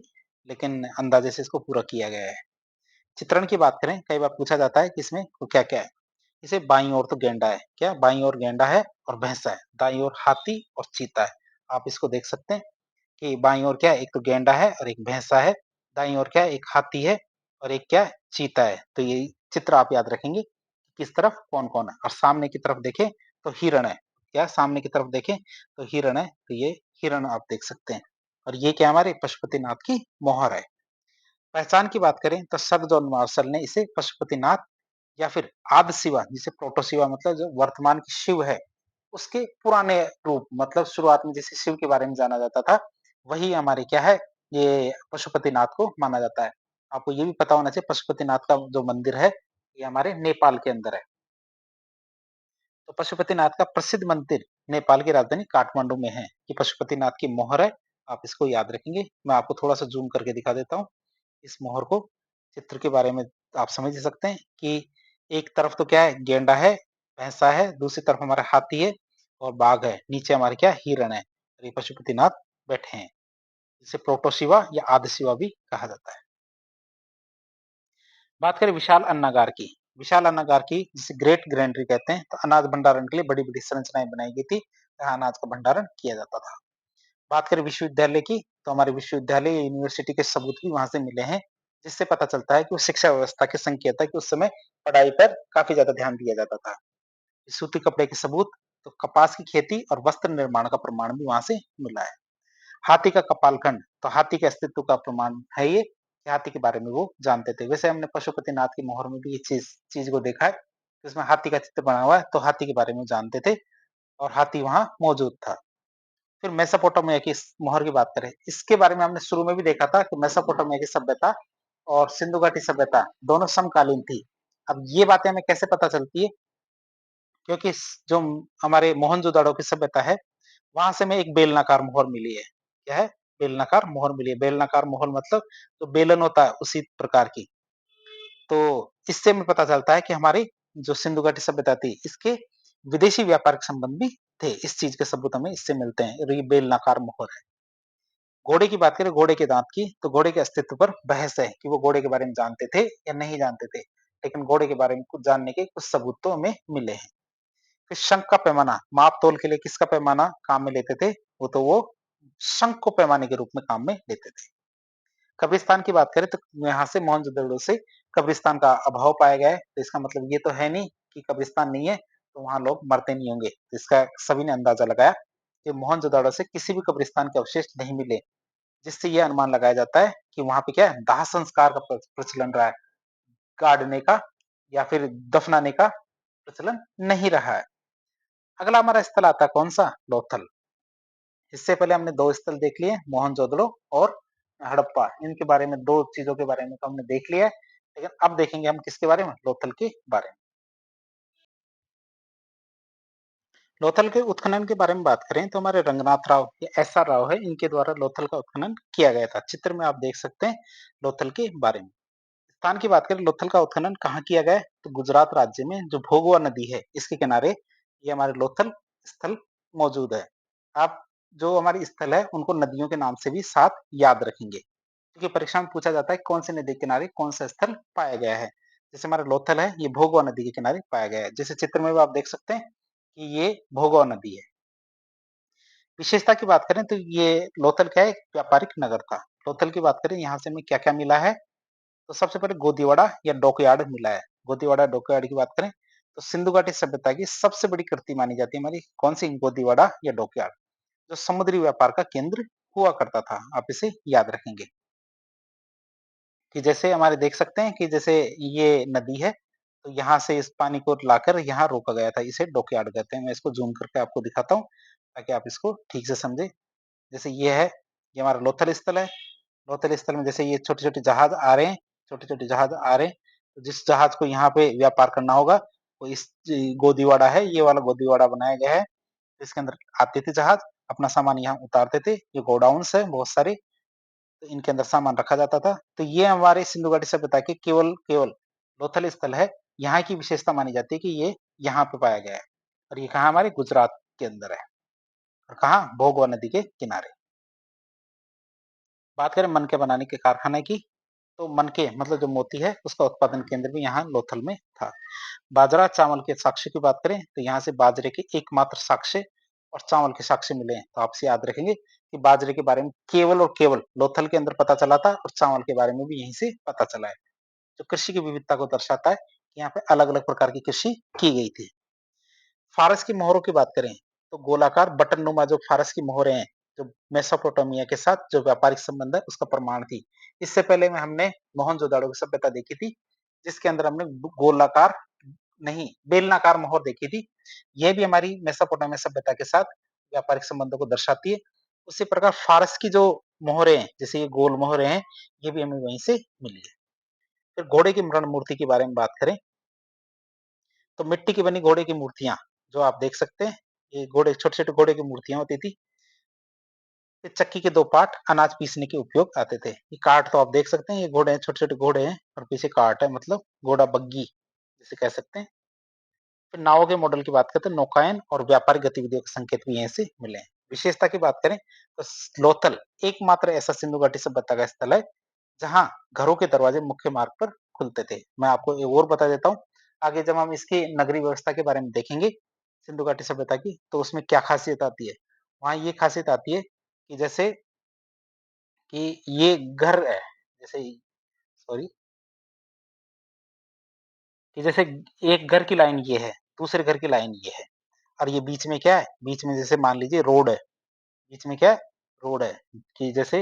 लेकिन अंदाजे से इसको पूरा किया गया है। चित्रण की बात करें, कई बार पूछा जाता है कि इसमें क्या क्या है। इसे बाईं ओर तो गेंडा है, क्या बाईं ओर गेंडा है और भैंसा है, दाईं ओर हाथी और चीता है। आप इसको देख सकते हैं कि बाईं ओर क्या है, एक तो गेंडा है और एक भैंसा है, दाईं ओर क्या है, एक हाथी है और एक क्या है, चीता है। तो ये चित्र आप याद रखेंगे किस तरफ कौन कौन है। और सामने की तरफ देखें तो हिरण है, क्या सामने की तरफ देखें तो हिरण है, तो ये हिरण आप देख सकते हैं। और ये क्या हमारे पशुपतिनाथ की मोहर है। पहचान की बात करें तो सर जॉन मार्शल ने इसे पशुपतिनाथ या फिर आदि शिवा, जिसे प्रोटोशिवा मतलब जो वर्तमान की शिव है, उसके पुराने रूप मतलब शुरुआत में जैसे शिव के बारे में जाना जाता था, वही हमारे क्या है, ये पशुपतिनाथ को माना जाता है। आपको ये भी पता होना चाहिए पशुपतिनाथ का जो मंदिर है, ये हमारे नेपाल के अंदर है। तो पशुपतिनाथ का प्रसिद्ध मंदिर नेपाल की राजधानी काठमांडू में है। ये पशुपतिनाथ की मोहर है, आप इसको याद रखेंगे। मैं आपको थोड़ा-सा ज़ूम करके दिखा देता हूँ, इस मोहर को। चित्र के बारे में आप समझ ही सकते हैं कि एक तरफ तो क्या है, गेंडा है, भैंसा है, दूसरी तरफ हमारा हाथी है और बाघ है, नीचे हमारे क्या हिरण है। और ये पशुपतिनाथ बैठे हैं, जिसे प्रोटोशिवा या आदि शिवा भी कहा जाता है। बात करें विशाल अन्नागार की। विशाल अन्नागार की जिसे ग्रेट ग्रैंडरी कहते हैं, तो अनाज भंडारण के लिए बड़ी-बड़ी संरचनाएं बनाई गई थी, जहाँ अनाज का भंडारण किया जाता था। बात करें विश्वविद्यालय की, तो हमारे विश्वविद्यालय या यूनिवर्सिटी के सबूत भी वहां से मिले हैं, जिससे पता चलता है कि वो शिक्षा व्यवस्था के संकेत है कि उस समय पढ़ाई पर काफी ज्यादा ध्यान दिया जाता था। सूती कपड़े के सबूत, तो कपास की खेती और वस्त्र निर्माण का प्रमाण भी वहां से मिला है। हाथी का कपालखंड, तो हाथी के अस्तित्व का प्रमाण है ये, कि हाथी के बारे में वो जानते थे। वैसे हमने पशुपतिनाथ की मोहर में भी ये चीज चीज को देखा है, इसमें हाथी का चित्र बना हुआ है, तो हाथी के बारे में जानते थे और हाथी वहां मौजूद था। फिर मेसोपोटामिया की मोहर की बात करें, इसके बारे में हमने शुरू में भी देखा था कि मेसोपोटामिया की सभ्यता और सिंधु घाटी सभ्यता दोनों समकालीन थी। अब ये बातें हमें कैसे पता चलती है, क्योंकि जो हमारे मोहनजोदाड़ो की सभ्यता है, वहां से हमें एक बेलनाकार मोहर मिली है। क्या है? बेलनाकार मोहर मिली है। बेलनाकार मोहर मतलब जो बेलन होता है उसी प्रकार की। तो इससे हमें पता चलता है कि हमारी जो सिंधु घाटी सभ्यता थी, इसके विदेशी व्यापारिक संबंध भी थे। इस चीज के सबूत हमें इससे मिलते हैं और ये बेलनाकार मोहर है। घोड़े की बात करें, घोड़े के दांत की, तो घोड़े के अस्तित्व पर बहस है कि वो घोड़े के बारे में जानते थे या नहीं जानते थे, लेकिन घोड़े के बारे में कुछ जानने के कुछ सबूत तो हमें मिले हैं। फिर शंख का पैमाना, माप तोल के लिए किसका पैमाना काम में लेते थे, वो शंख को पैमाने के रूप में काम में लेते थे। कब्रिस्तान की बात करें तो यहाँ से मोहनजोदड़ो से कब्रिस्तान का अभाव पाया गया है, तो इसका मतलब ये तो है नहीं कि कब्रिस्तान नहीं है तो वहां लोग मरते नहीं होंगे। इसका सभी ने अंदाजा लगाया कि मोहनजोदड़ो से किसी भी कब्रिस्तान के अवशेष नहीं मिले, जिससे ये अनुमान लगाया जाता है कि वहां पे क्या है, दाह संस्कार का प्रचलन रहा है, गाड़ने का या फिर दफनाने का प्रचलन नहीं रहा है। अगला हमारा स्थल आता है कौन सा, लोथल। इससे पहले हमने दो स्थल देख लिए, मोहनजोदड़ो और हड़प्पा। इनके बारे में, दो चीजों के बारे में तो हमने देख लिया है, लेकिन अब देखेंगे हम किसके बारे में, लोथल के बारे में। लोथल के उत्खनन के बारे में बात करें तो हमारे रंगनाथ राव या एस आर राव है, इनके द्वारा लोथल का उत्खनन किया गया था। चित्र में आप देख सकते हैं लोथल के बारे में। स्थान की बात करें, लोथल का उत्खनन कहाँ किया गया है, तो गुजरात राज्य में जो भोगवा नदी है इसके किनारे ये हमारे लोथल स्थल मौजूद है। आप जो हमारी स्थल है उनको नदियों के नाम से भी साथ याद रखेंगे, क्योंकि परीक्षा में पूछा जाता है कौन से नदी के किनारे कौन सा स्थल पाया गया है। जैसे हमारा लोथल है, ये भोगवा नदी के किनारे पाया गया है। जैसे चित्र में भी आप देख सकते हैं कि ये भोगवा नदी है। विशेषता की बात करें तो ये लोथल क्या है, एक व्यापारिक नगर था। लोथल की बात करें, यहाँ से हमें क्या क्या मिला है, तो सबसे पहले गोदीवाड़ा या डॉकयार्ड मिला है। गोदीवाड़ा डॉकयार्ड की बात करें तो सिंधु घाटी सभ्यता की सबसे बड़ी कृति मानी जाती है हमारी कौन सी, गोदीवाड़ा या डॉकयार्ड, जो समुद्री व्यापार का केंद्र हुआ करता था। आप इसे याद रखेंगे कि जैसे हमारे देख सकते हैं कि जैसे ये नदी है, तो यहाँ से इस पानी को लाकर यहाँ रोका गया था, इसे डॉकयार्ड कहते हैं। मैं इसको जूम करके आपको दिखाता हूँ ताकि आप इसको ठीक से समझे। जैसे ये है, ये हमारा लोथल स्थल है। लोथल स्थल में जैसे ये छोटे-छोटे जहाज आ रहे हैं, छोटे-छोटे जहाज आ रहे हैं, तो जिस जहाज को यहाँ पे व्यापार करना होगा, वो इस गोदीवाड़ा है, ये वाला गोदीवाड़ा बनाया गया है। इसके अंदर आते थे जहाज, अपना सामान यहाँ उतारते थे। ये गोडाउन्स है बहुत सारे, तो इनके अंदर सामान रखा जाता था। तो ये हमारे सिंधु घाटी सभ्यता के केवल केवल लोथल स्थल है। यहाँ की विशेषता मानी जाती है कि ये यहाँ पे पाया गया है और ये कहाँ, हमारे गुजरात के अंदर है। और कहाँ, भोगवा नदी के किनारे। बात करें मनके बनाने के कारखाने की, तो मनके मतलब जो मोती है उसका उत्पादन केंद्र भी यहाँ लोथल में था। बाजरा चावल के साक्ष्य की बात करें तो यहाँ से बाजरे के एकमात्र साक्ष्य और चावल के साक्ष्य मिले हैं। तो आपसे याद रखेंगे कि बाजरे के बारे में केवल और केवल लोथल के अंदर पता चला था और चावल के बारे में भी यहीं से पता चला है, जो कृषि की विविधता को दर्शाता है कि यहाँ पे अलग अलग प्रकार की कृषि की गई थी। फारस की मोहरों की बात करें तो गोलाकार बटन नुमा जो फारस की मोहरें हैं, जो मेसोपोटामिया के साथ जो व्यापारिक संबंध है उसका प्रमाण थी। इससे पहले में हमने मोहनजोदाड़ो की सभ्यता देखी थी, जिसके अंदर हमने गोलाकार नहीं बेलनाकार मोहर देखी थी। यह भी हमारी मेसोपोटामिया सभ्यता के साथ व्यापारिक संबंधों को दर्शाती है। उसी प्रकार फारस की जो मोहरें हैं, जैसे ये गोल मोहरें हैं, ये भी हमें वहीं से मिली है। फिर घोड़े की मृण मूर्ति के बारे में बात करें तो मिट्टी की बनी घोड़े की मूर्तियां जो आप देख सकते हैं, ये घोड़े छोटे-छोटे घोड़े की मूर्तियां होती थी। फिर चक्की के 2 पार्ट अनाज पीसने के उपयोग आते थे। ये कार्ट तो आप देख सकते हैं, ये घोड़े हैं, छोटे-छोटे घोड़े हैं और पीछे कार्ट है, मतलब घोड़ा बग्गी जिसे कह सकते हैं। फिर नावों के मॉडल की बात करते हैं, नौकायन और व्यापारिक गतिविधियों के संकेत भी यहीं से मिले हैं। विशेषता की बात करें तो लोथल एकमात्र ऐसा सिंधु घाटी सभ्यता का स्थल है जहां घरों के दरवाजे मुख्य मार्ग पर खुलते थे। मैं आपको एक और बता देता हूँ, आगे जब हम इसकी नगरीय व्यवस्था के बारे में देखेंगे सिंधु घाटी सभ्यता की, तो उसमें क्या खासियत आती है। वहां ये खासियत आती है कि जैसे कि ये घर है, जैसे सॉरी कि जैसे एक घर की लाइन ये है, दूसरे घर की लाइन ये है और ये बीच में क्या है, बीच में जैसे मान लीजिए रोड है, बीच में क्या है, रोड है कि जैसे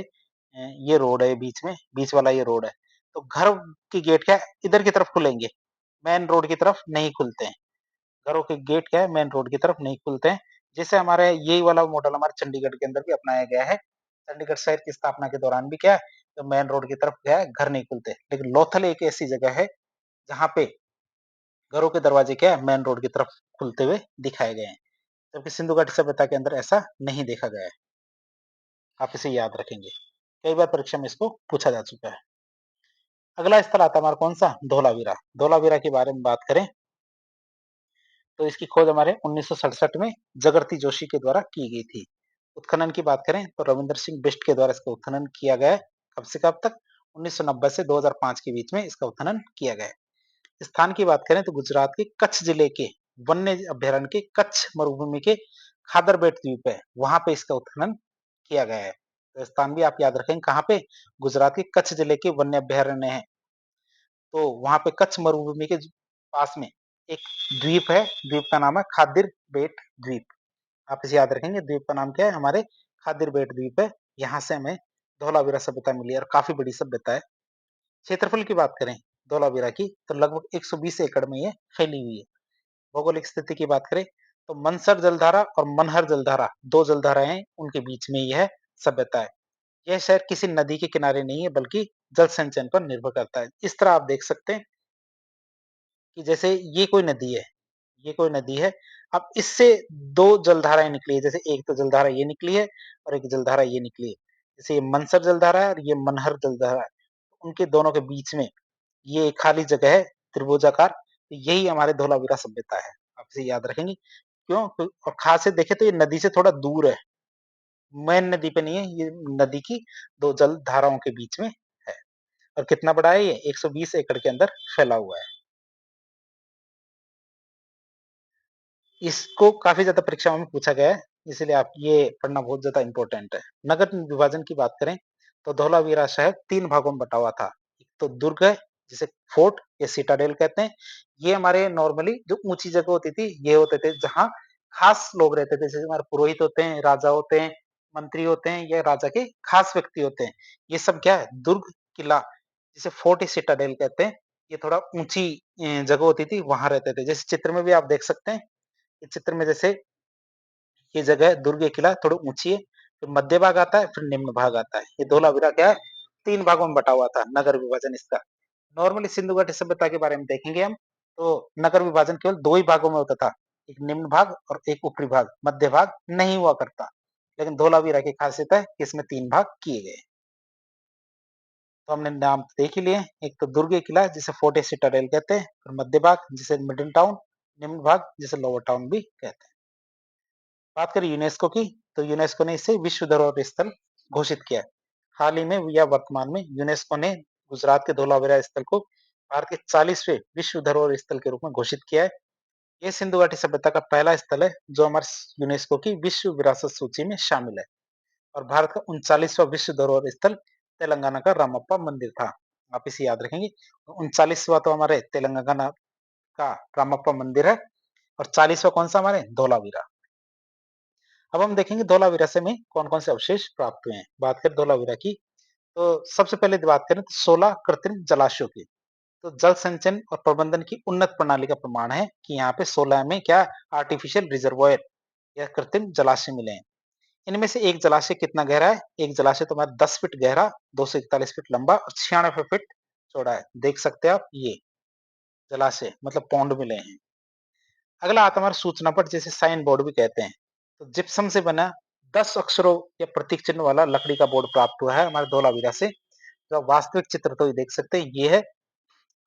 ये रोड है बीच में, बीच वाला ये रोड है, तो घर की गेट क्या है, इधर की तरफ खुलेंगे, मेन रोड की तरफ नहीं खुलते हैं। घरों के गेट क्या है, मेन रोड की तरफ नहीं खुलते हैं। जैसे हमारे यही वाला मॉडल हमारे चंडीगढ़ के अंदर भी अपनाया गया है। चंडीगढ़ शहर की स्थापना के दौरान भी क्या है, तो मेन रोड की तरफ क्या है, घर नहीं खुलते। लेकिन लोथल एक ऐसी जगह है जहाँ पे घरों के दरवाजे क्या है, मेन रोड की तरफ खुलते हुए दिखाए गए हैं, जबकि सिंधु घाटी सभ्यता के अंदर ऐसा नहीं देखा गया है। आप इसे याद रखेंगे, कई बार परीक्षा में इसको पूछा जा चुका है। अगला स्थल आता है हमारा कौन सा, धोलावीरा। धोलावीरा के बारे में बात करें तो इसकी खोज हमारे 1967 में जगरती जोशी के द्वारा की गई थी। उत्खनन की बात करें तो रविंद्र सिंह बिष्ट के द्वारा इसका उत्खनन किया गया है। कब से कब तक, 1990 से 2005 के बीच में इसका उत्खनन किया गया है। स्थान की बात करें तो गुजरात के कच्छ जिले के वन्य अभ्यारण्य के कच्छ मरुभूमि के खादरबेट द्वीप है, वहां पे इसका उत्खनन किया गया है। तो स्थान भी आप याद रखेंगे कहाँ पे, गुजरात के कच्छ जिले के वन्य अभ्यारण्य है, तो वहां पे कच्छ मरुभूमि के पास में एक द्वीप है, द्वीप का नाम है खादिर बेट द्वीप। आप इसे याद रखेंगे, द्वीप का नाम क्या है, हमारे खादिर बेट द्वीप है। यहाँ से हमें धौलावीरा सभ्यता मिली है और काफी बड़ी सभ्यता है। क्षेत्रफल की बात करें धौलावीरा की तो लगभग 120 एकड़ में ये फैली हुई है। भौगोलिक स्थिति की बात करें तो मनसर जलधारा और मनहर जलधारा, दो जलधाराएं हैं, उनके बीच में यह सभ्यता है। यह शहर किसी नदी के किनारे नहीं है बल्कि जल संचयन पर निर्भर करता है। इस तरह आप देख सकते हैं कि जैसे ये कोई नदी है, ये कोई नदी है, अब इससे दो जलधाराएं निकली है, जैसे एक तो जलधारा ये निकली है और एक जलधारा ये निकली है। जैसे ये मनसर जलधारा है और ये मनहर जलधारा है, उनके दोनों के बीच में ये एक खाली जगह है त्रिभुजाकार, तो यही हमारे धोलावीरा सभ्यता है। आप इसे याद रखेंगे क्यों, और खास से देखे तो ये नदी से थोड़ा दूर है, मेन नदी पे नहीं है, ये नदी की दो जल धाराओं के बीच में है। और कितना बड़ा है ये, 120 एकड़ के अंदर फैला हुआ है। इसको काफी ज्यादा परीक्षाओं में पूछा गया है, इसलिए आप ये पढ़ना बहुत ज्यादा इंपॉर्टेंट है। नगर विभाजन की बात करें तो धौलावीरा शहर 3 भागों में बटा हुआ था। एक तो दुर्ग है जिसे फोर्ट या सिटाडेल कहते हैं, ये हमारे नॉर्मली जो ऊंची जगह होती थी ये होते थे जहाँ खास लोग रहते थे, जैसे हमारे पुरोहित होते हैं, राजा होते हैं, मंत्री होते हैं या राजा के खास व्यक्ति होते हैं। ये सब क्या है, दुर्ग किला जिसे फोर्ट या सिटाडेल कहते हैं, ये थोड़ा ऊंची जगह होती थी, वहां रहते थे। जैसे चित्र में भी आप देख सकते हैं, इस चित्र में जैसे ये जगह दुर्ग ये किला थोड़ी ऊंची है, फिर मध्य भाग आता है, फिर निम्न भाग आता है। ये धोलावीरा क्या है, 3 भागों में बटा हुआ था नगर विभाजन इसका। नॉर्मली सिंधु घाटी सभ्यता के बारे में देखेंगे हम तो नगर विभाजन केवल 2 ही भागों में होता था, एक निम्न भाग और एक ऊपरी भाग, मध्य भाग नहीं हुआ करता। लेकिन धोलावीरा की खासियत है कि इसमें 3 भाग किए गए। तो हमने नाम तो देख ही लिए, एक तो दुर्ग ये किला जिसे फोर्ट सिटाडेल कहते हैं, फिर मध्य भाग जिसे मिडिल टाउन, निम्न भाग जिसे लोअर टाउन भी कहते हैं। बात करें यूनेस्को की तो यूनेस्को ने इसे विश्व धरोहर स्थल घोषित किया है। हाल ही में या वर्तमान में यूनेस्को ने गुजरात के धोलावीरा स्थल को भारत के 40वें विश्व धरोहर स्थल के रूप में घोषित किया है। यह सिंधु घाटी सभ्यता का पहला स्थल है जो हमारे यूनेस्को की विश्व विरासत सूची में शामिल है। और भारत का 39वां विश्व धरोहर स्थल तेलंगाना का रामप्पा मंदिर था। आप इसे याद रखेंगे, 39वां तो हमारे तेलंगाना का रामप्पा मंदिर है और 40वां कौन सा हमारे धोलावीरा। अब हम देखेंगे धोलावीरा से में कौन-कौन से अवशेष प्राप्त हुए हैं। बात करें धोलावीरा की, तो सबसे पहले बात करें तो 16 कृत्रिम जलाशयों की। तो जल संचयन और प्रबंधन की उन्नत प्रणाली का प्रमाण है कि यहाँ पे 16 में क्या आर्टिफिशियल रिजर्वॉयर या कृत्रिम जलाशय मिले हैं। इनमें से एक जलाशय कितना गहरा है? एक जलाशय तुम्हारा 10 फीट गहरा, 241 फीट लंबा और 96 फीट चौड़ा है। देख सकते हैं आप ये जलाशय मतलब पौंड मिले हैं। अगला आता है हमारा सूचना पट, जिसे साइन बोर्ड भी कहते हैं। तो जिप्सम से बना 10 अक्षरों या प्रतीक चिन्ह वाला लकड़ी का बोर्ड प्राप्त हुआ है हमारे धोलावीरा से। जो वास्तविक चित्र तो ये देख सकते हैं ये है,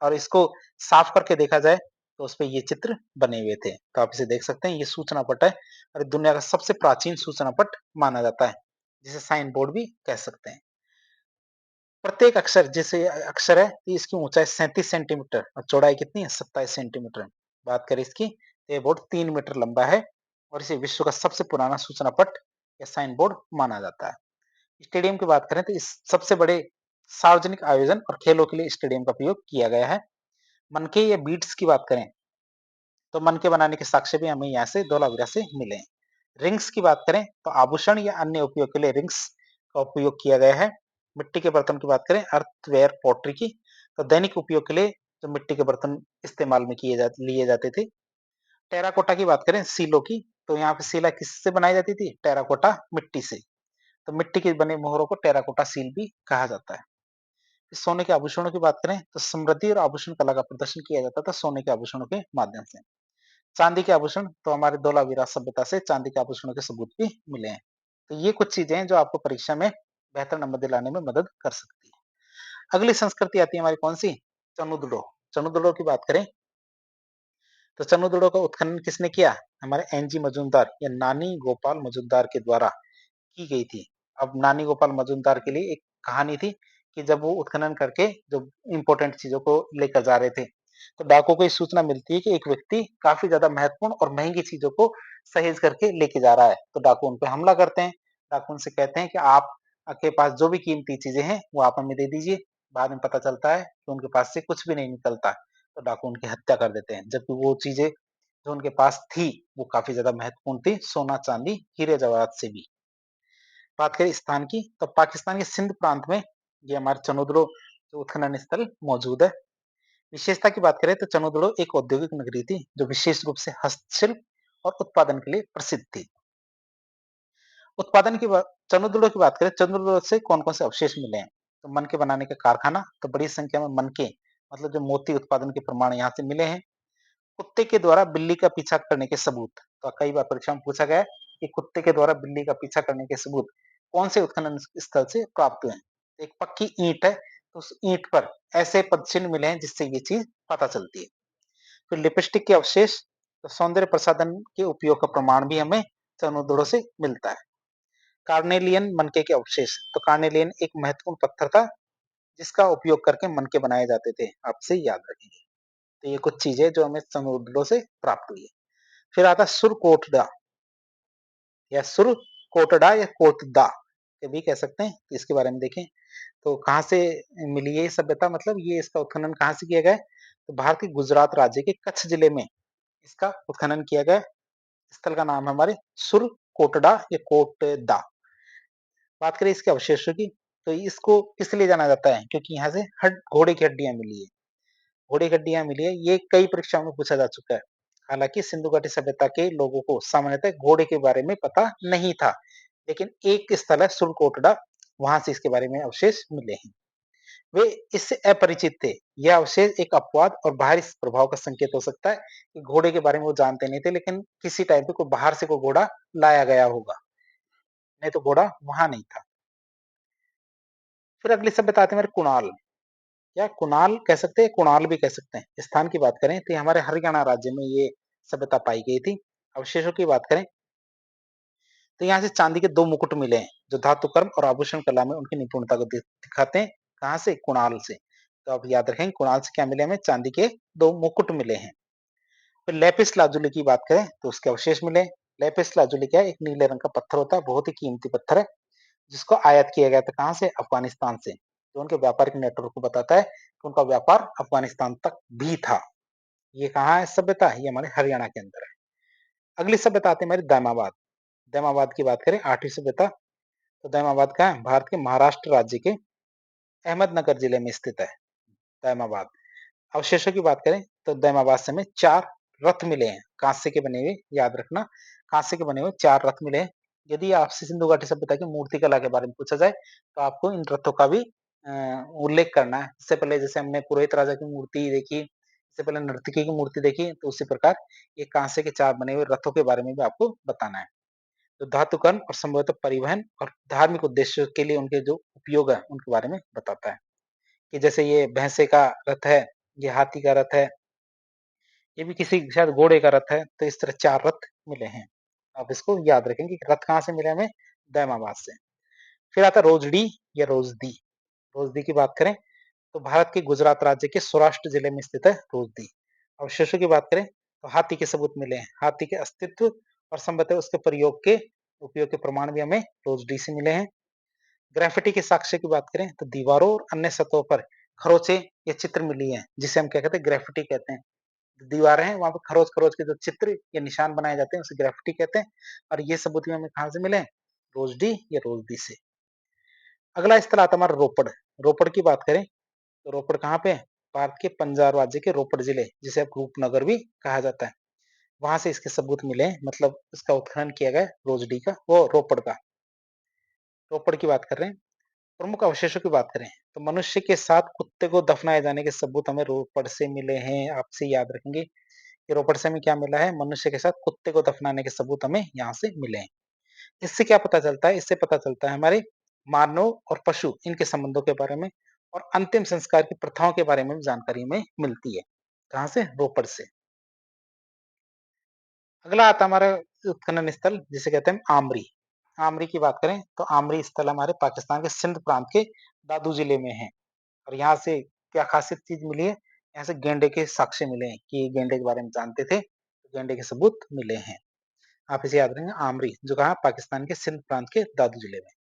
और इसको साफ करके देखा जाए तो उसपे ये चित्र बने हुए थे। तो आप इसे देख सकते हैं, ये सूचना पट है और दुनिया का सबसे प्राचीन सूचना पट माना जाता है, जिसे साइन बोर्ड भी कह सकते हैं। प्रत्येक अक्षर जैसे अक्षर है कि इसकी ऊंचाई 37 सेंटीमीटर और चौड़ाई कितनी है 27 सेंटीमीटर। बात करें इसकी तो ये बोर्ड 3 मीटर लंबा है और इसे विश्व का सबसे पुराना सूचना पट या साइन बोर्ड माना जाता है। स्टेडियम की बात करें तो इस सबसे बड़े सार्वजनिक आयोजन और खेलों के लिए स्टेडियम का प्रयोग किया गया है। मनके या बीड्स की बात करें तो मनके बनाने के साक्ष्य भी हमें यहाँ से धोलावीरा से मिले हैं। रिंग्स की बात करें तो आभूषण या अन्य उपयोग के लिए रिंग्स का उपयोग किया गया है। मिट्टी के बर्तन की बात करें अर्थवेयर पॉटरी की, तो दैनिक उपयोग के लिए जो मिट्टी के बर्तन इस्तेमाल में लिए जाते थे। टेराकोटा की बात करें सीलों की, तो यहाँ पे सीला किससे बनाई जाती थी? टेराकोटा मिट्टी से। तो मिट्टी के बने मोहरों को टेराकोटा सील भी कहा जाता है। सोने के आभूषणों की बात करें तो समृद्धि और आभूषण कला का प्रदर्शन किया जाता था सोने के आभूषणों के माध्यम से। चांदी के आभूषण तो हमारे धोलावीरा सभ्यता से चांदी के आभूषणों के सबूत भी मिले हैं। तो ये कुछ चीजें हैं जो आपको परीक्षा में बेहतर नंबर दिलाने में मदद कर सकती है। अगली संस्कृति आती है हमारी कौन सी? चनुदड़ो। चनुदड़ो की बात करें तो चनुदड़ो का उत्खनन किसने किया? हमारे एनजी मजूमदार या नानी गोपाल मजूमदार के द्वारा की गई थी। अब नानी गोपाल मजूमदार के लिए एक कहानी थी कि जब वो उत्खनन करके जो इम्पोर्टेंट चीजों को लेकर जा रहे थे, तो डाकुओं को ये सूचना मिलती है कि एक व्यक्ति काफी ज्यादा महत्वपूर्ण और महंगी चीजों को सहेज करके लेके जा रहा है। तो डाकू उन पे हमला करते हैं। डाकू उनसे कहते हैं कि आप के पास जो भी कीमती चीजें हैं वो आप हमें दे दीजिए। बाद में पता चलता है कि उनके पास से कुछ भी नहीं निकलता, तो डाकू उनकी हत्या कर देते हैं, जबकि वो चीजें जो उनके पास थी वो काफी ज्यादा महत्वपूर्ण थी, सोना चांदी हीरे जवाहरात से भी। बात करें स्थान की तो पाकिस्तान के सिंध प्रांत में ये हमारे चनोदड़ो जो उत्खनन स्थल मौजूद है। विशेषता की बात करें तो चनोदड़ो एक औद्योगिक नगरी थी जो विशेष रूप से हस्तशिल्प और उत्पादन के लिए प्रसिद्ध थी। उत्पादन की चनोदड़ो की बात करें, चनोदड़ो से कौन कौन से अवशेष मिले हैं? तो मन के बनाने का कारखाना, तो बड़ी संख्या में मन के मतलब जो मोती उत्पादन के प्रमाण यहाँ से मिले हैं। कुत्ते के द्वारा बिल्ली का पीछा करने के सबूत, तो कई बार परीक्षा में पूछा गया है कि कुत्ते के द्वारा बिल्ली का पीछा करने के सबूत कौन से उत्खनन स्थल से प्राप्त हुए हैं? एक पक्की ईंट है, तो उस ईंट पर ऐसे पदचिन्ह मिले हैं जिससे ये चीज पता चलती है। फिर लिपस्टिक के अवशेष, तो सौंदर्य प्रसाधन के उपयोग का प्रमाण भी हमें चनोदड़ो से मिलता है। कार्नेलियन मनके के अवशेष, तो कार्नेलियन एक महत्वपूर्ण पत्थर था जिसका उपयोग करके मनके बनाए जाते थे, आपसे याद रखेंगे। तो ये कुछ चीजें जो हमें चनोदड़ो से प्राप्त हुई है। फिर आता है सुरकोटडा या सुरकोटडा या कोटदा ये भी कह सकते हैं। तो इसके बारे में देखें तो कहाँ से मिली है ये सभ्यता, मतलब ये इसका उत्खनन कहाँ से किया गया है? तो भारत के गुजरात राज्य के कच्छ जिले में इसका उत्खनन किया गया। स्थल का नाम है हमारे सुरकोटडा या कोटदा। बात करें इसके अवशेषों की, तो इसको किस लिए जाना जाता है? क्योंकि यहाँ से घोड़े की हड्डियां मिली है। घोड़े की हड्डियां मिली है, ये कई परीक्षाओं में पूछा जा चुका है। हालांकि सिंधु घाटी सभ्यता के लोगों को सामान्यतः घोड़े के बारे में पता नहीं था, लेकिन एक स्थल है सुरकोटडा, वहां से इसके बारे में अवशेष मिले हैं। वे इससे अपरिचित थे। यह अवशेष एक अपवाद और बाहरी प्रभाव का संकेत हो सकता है कि घोड़े के बारे में वो जानते नहीं थे, लेकिन किसी टाइम पे कोई बाहर से कोई घोड़ा लाया गया होगा, नहीं तो घोड़ा वहां नहीं था। फिर अगली सभ्यता आती है हमारे कुणाल, या कुणाल कह सकते हैं, कुणाल भी कह सकते हैं। स्थान की बात करें तो हमारे हरियाणा राज्य में ये सभ्यता पाई गई थी। अवशेषों की बात करें तो यहाँ से चांदी के 2 मुकुट मिले हैं जो धातु कर्म और आभूषण कला में उनकी निपुणता को दिखाते हैं। कहाँ से? कुणाल से। तो आप याद रखें कुणाल से क्या मिले हमें? चांदी के 2 मुकुट मिले हैं। फिर लेपिस लाजुली की बात करें तो उसके अवशेष मिले। लेपिस लाजुली क्या है? एक नीले रंग का पत्थर होता है, बहुत ही कीमती पत्थर है, जिसको आयात किया गया था कहाँ से? अफगानिस्तान से। जो उनके व्यापारिक नेटवर्क को बताता है कि उनका व्यापार अफगानिस्तान तक भी था। ये कहाँ है सभ्यता? ये हमारे हरियाणा के अंदर है। अगली सभ्यता आती है हमारी दामाबाद। दैमाबाद की बात करें 8वीं सभ्यता, तो दैमाबाद कहाँ है? भारत के महाराष्ट्र राज्य के अहमदनगर जिले में स्थित है दैमाबाद। अवशेषों की बात करें तो दैमाबाद से हमें 4 रथ मिले हैं, कांस्य के बने हुए, याद रखना, कांस्य के बने हुए 4 रथ मिले हैं। यदि आपसे सिंधु घाटी सभ्यता की मूर्तिकला के बारे में पूछा जाए, तो आपको इन रथों का भी उल्लेख करना है। इससे पहले जैसे हमने पुरोहित राजा की मूर्ति देखी, इससे पहले नर्तकी की मूर्ति देखी, तो उसी प्रकार ये कांस्य के 4 बने हुए रथों के बारे में भी आपको बताना है। तो धातु कण और संभवतः परिवहन और धार्मिक उद्देश्यों के लिए उनके जो उपयोग है, उनके बारे में बताता है। कि जैसे ये भैंसे का रथ है, ये हाथी का रथ है, ये भी किसी शायद घोड़े का रथ है, तो इस तरह 4 रथ मिले हैं। आप इसको याद रखेंगे कि रथ कहाँ से मिले हमें? दैमाबाद से। फिर आता है रोजडी या रोजदी। रोजदी की बात करें तो भारत के गुजरात राज्य के सौराष्ट्र जिले में स्थित है रोजदी। अवशेषों की बात करें तो हाथी के सबूत मिले हैं, हाथी के अस्तित्व और संभवतः उसके उपयोग के प्रमाण भी हमें रोजडी से मिले हैं। ग्राफिटी के साक्ष्य की बात करें तो दीवारों और अन्य सतहों पर खरोचे या चित्र मिली हैं, जिसे हम क्या कहते हैं? ग्राफिटी कहते हैं। दीवारें हैं वहां पर खरोच खरोच के जो चित्र या निशान बनाए जाते हैं उसे ग्राफिटी कहते हैं। और ये सबूत भी हमें कहाँ से मिले? रोजडी या रोजदी से। अगला स्थल आता है हमारा रोपड़। रोपड़ की बात करें तो रोपड़ कहाँ पे है? भारत के पंजाब राज्य के रोपड़ जिले, जिसे अब रूपनगर भी कहा जाता है, वहां से इसके सबूत मिले हैं, मतलब इसका उत्खनन किया गया रोजडी का, वो रोपड़ का। रोपड़ की बात कर रहे हैं। प्रमुख अवशेषों की बात करें तो मनुष्य के साथ कुत्ते को दफनाए जाने के सबूत हमें रोपड़ से मिले हैं। आपसे याद रखेंगे कि रोपड़ से हमें क्या मिला है? मनुष्य के साथ कुत्ते को दफनाने के सबूत हमें यहाँ से मिले हैं। इससे क्या पता चलता है? इससे पता चलता है हमारे मानव और पशु इनके संबंधों के बारे में और अंतिम संस्कार की प्रथाओं के बारे में भी जानकारी हमें मिलती है। कहाँ से? रोपड़ से। अगला आता हमारा उत्खनन स्थल जिसे कहते हैं आमरी। आमरी की बात करें तो आमरी स्थल हमारे पाकिस्तान के सिंध प्रांत के दादू जिले में है। और यहाँ से क्या खासियत चीज मिली है? यहाँ से गेंडे के साक्ष्य मिले हैं कि ये गेंडे के बारे में जानते थे, तो गेंडे के सबूत मिले हैं। आप इसे याद रखेंगे, आमरी, जो कहा पाकिस्तान के सिंध प्रांत के दादू जिले में।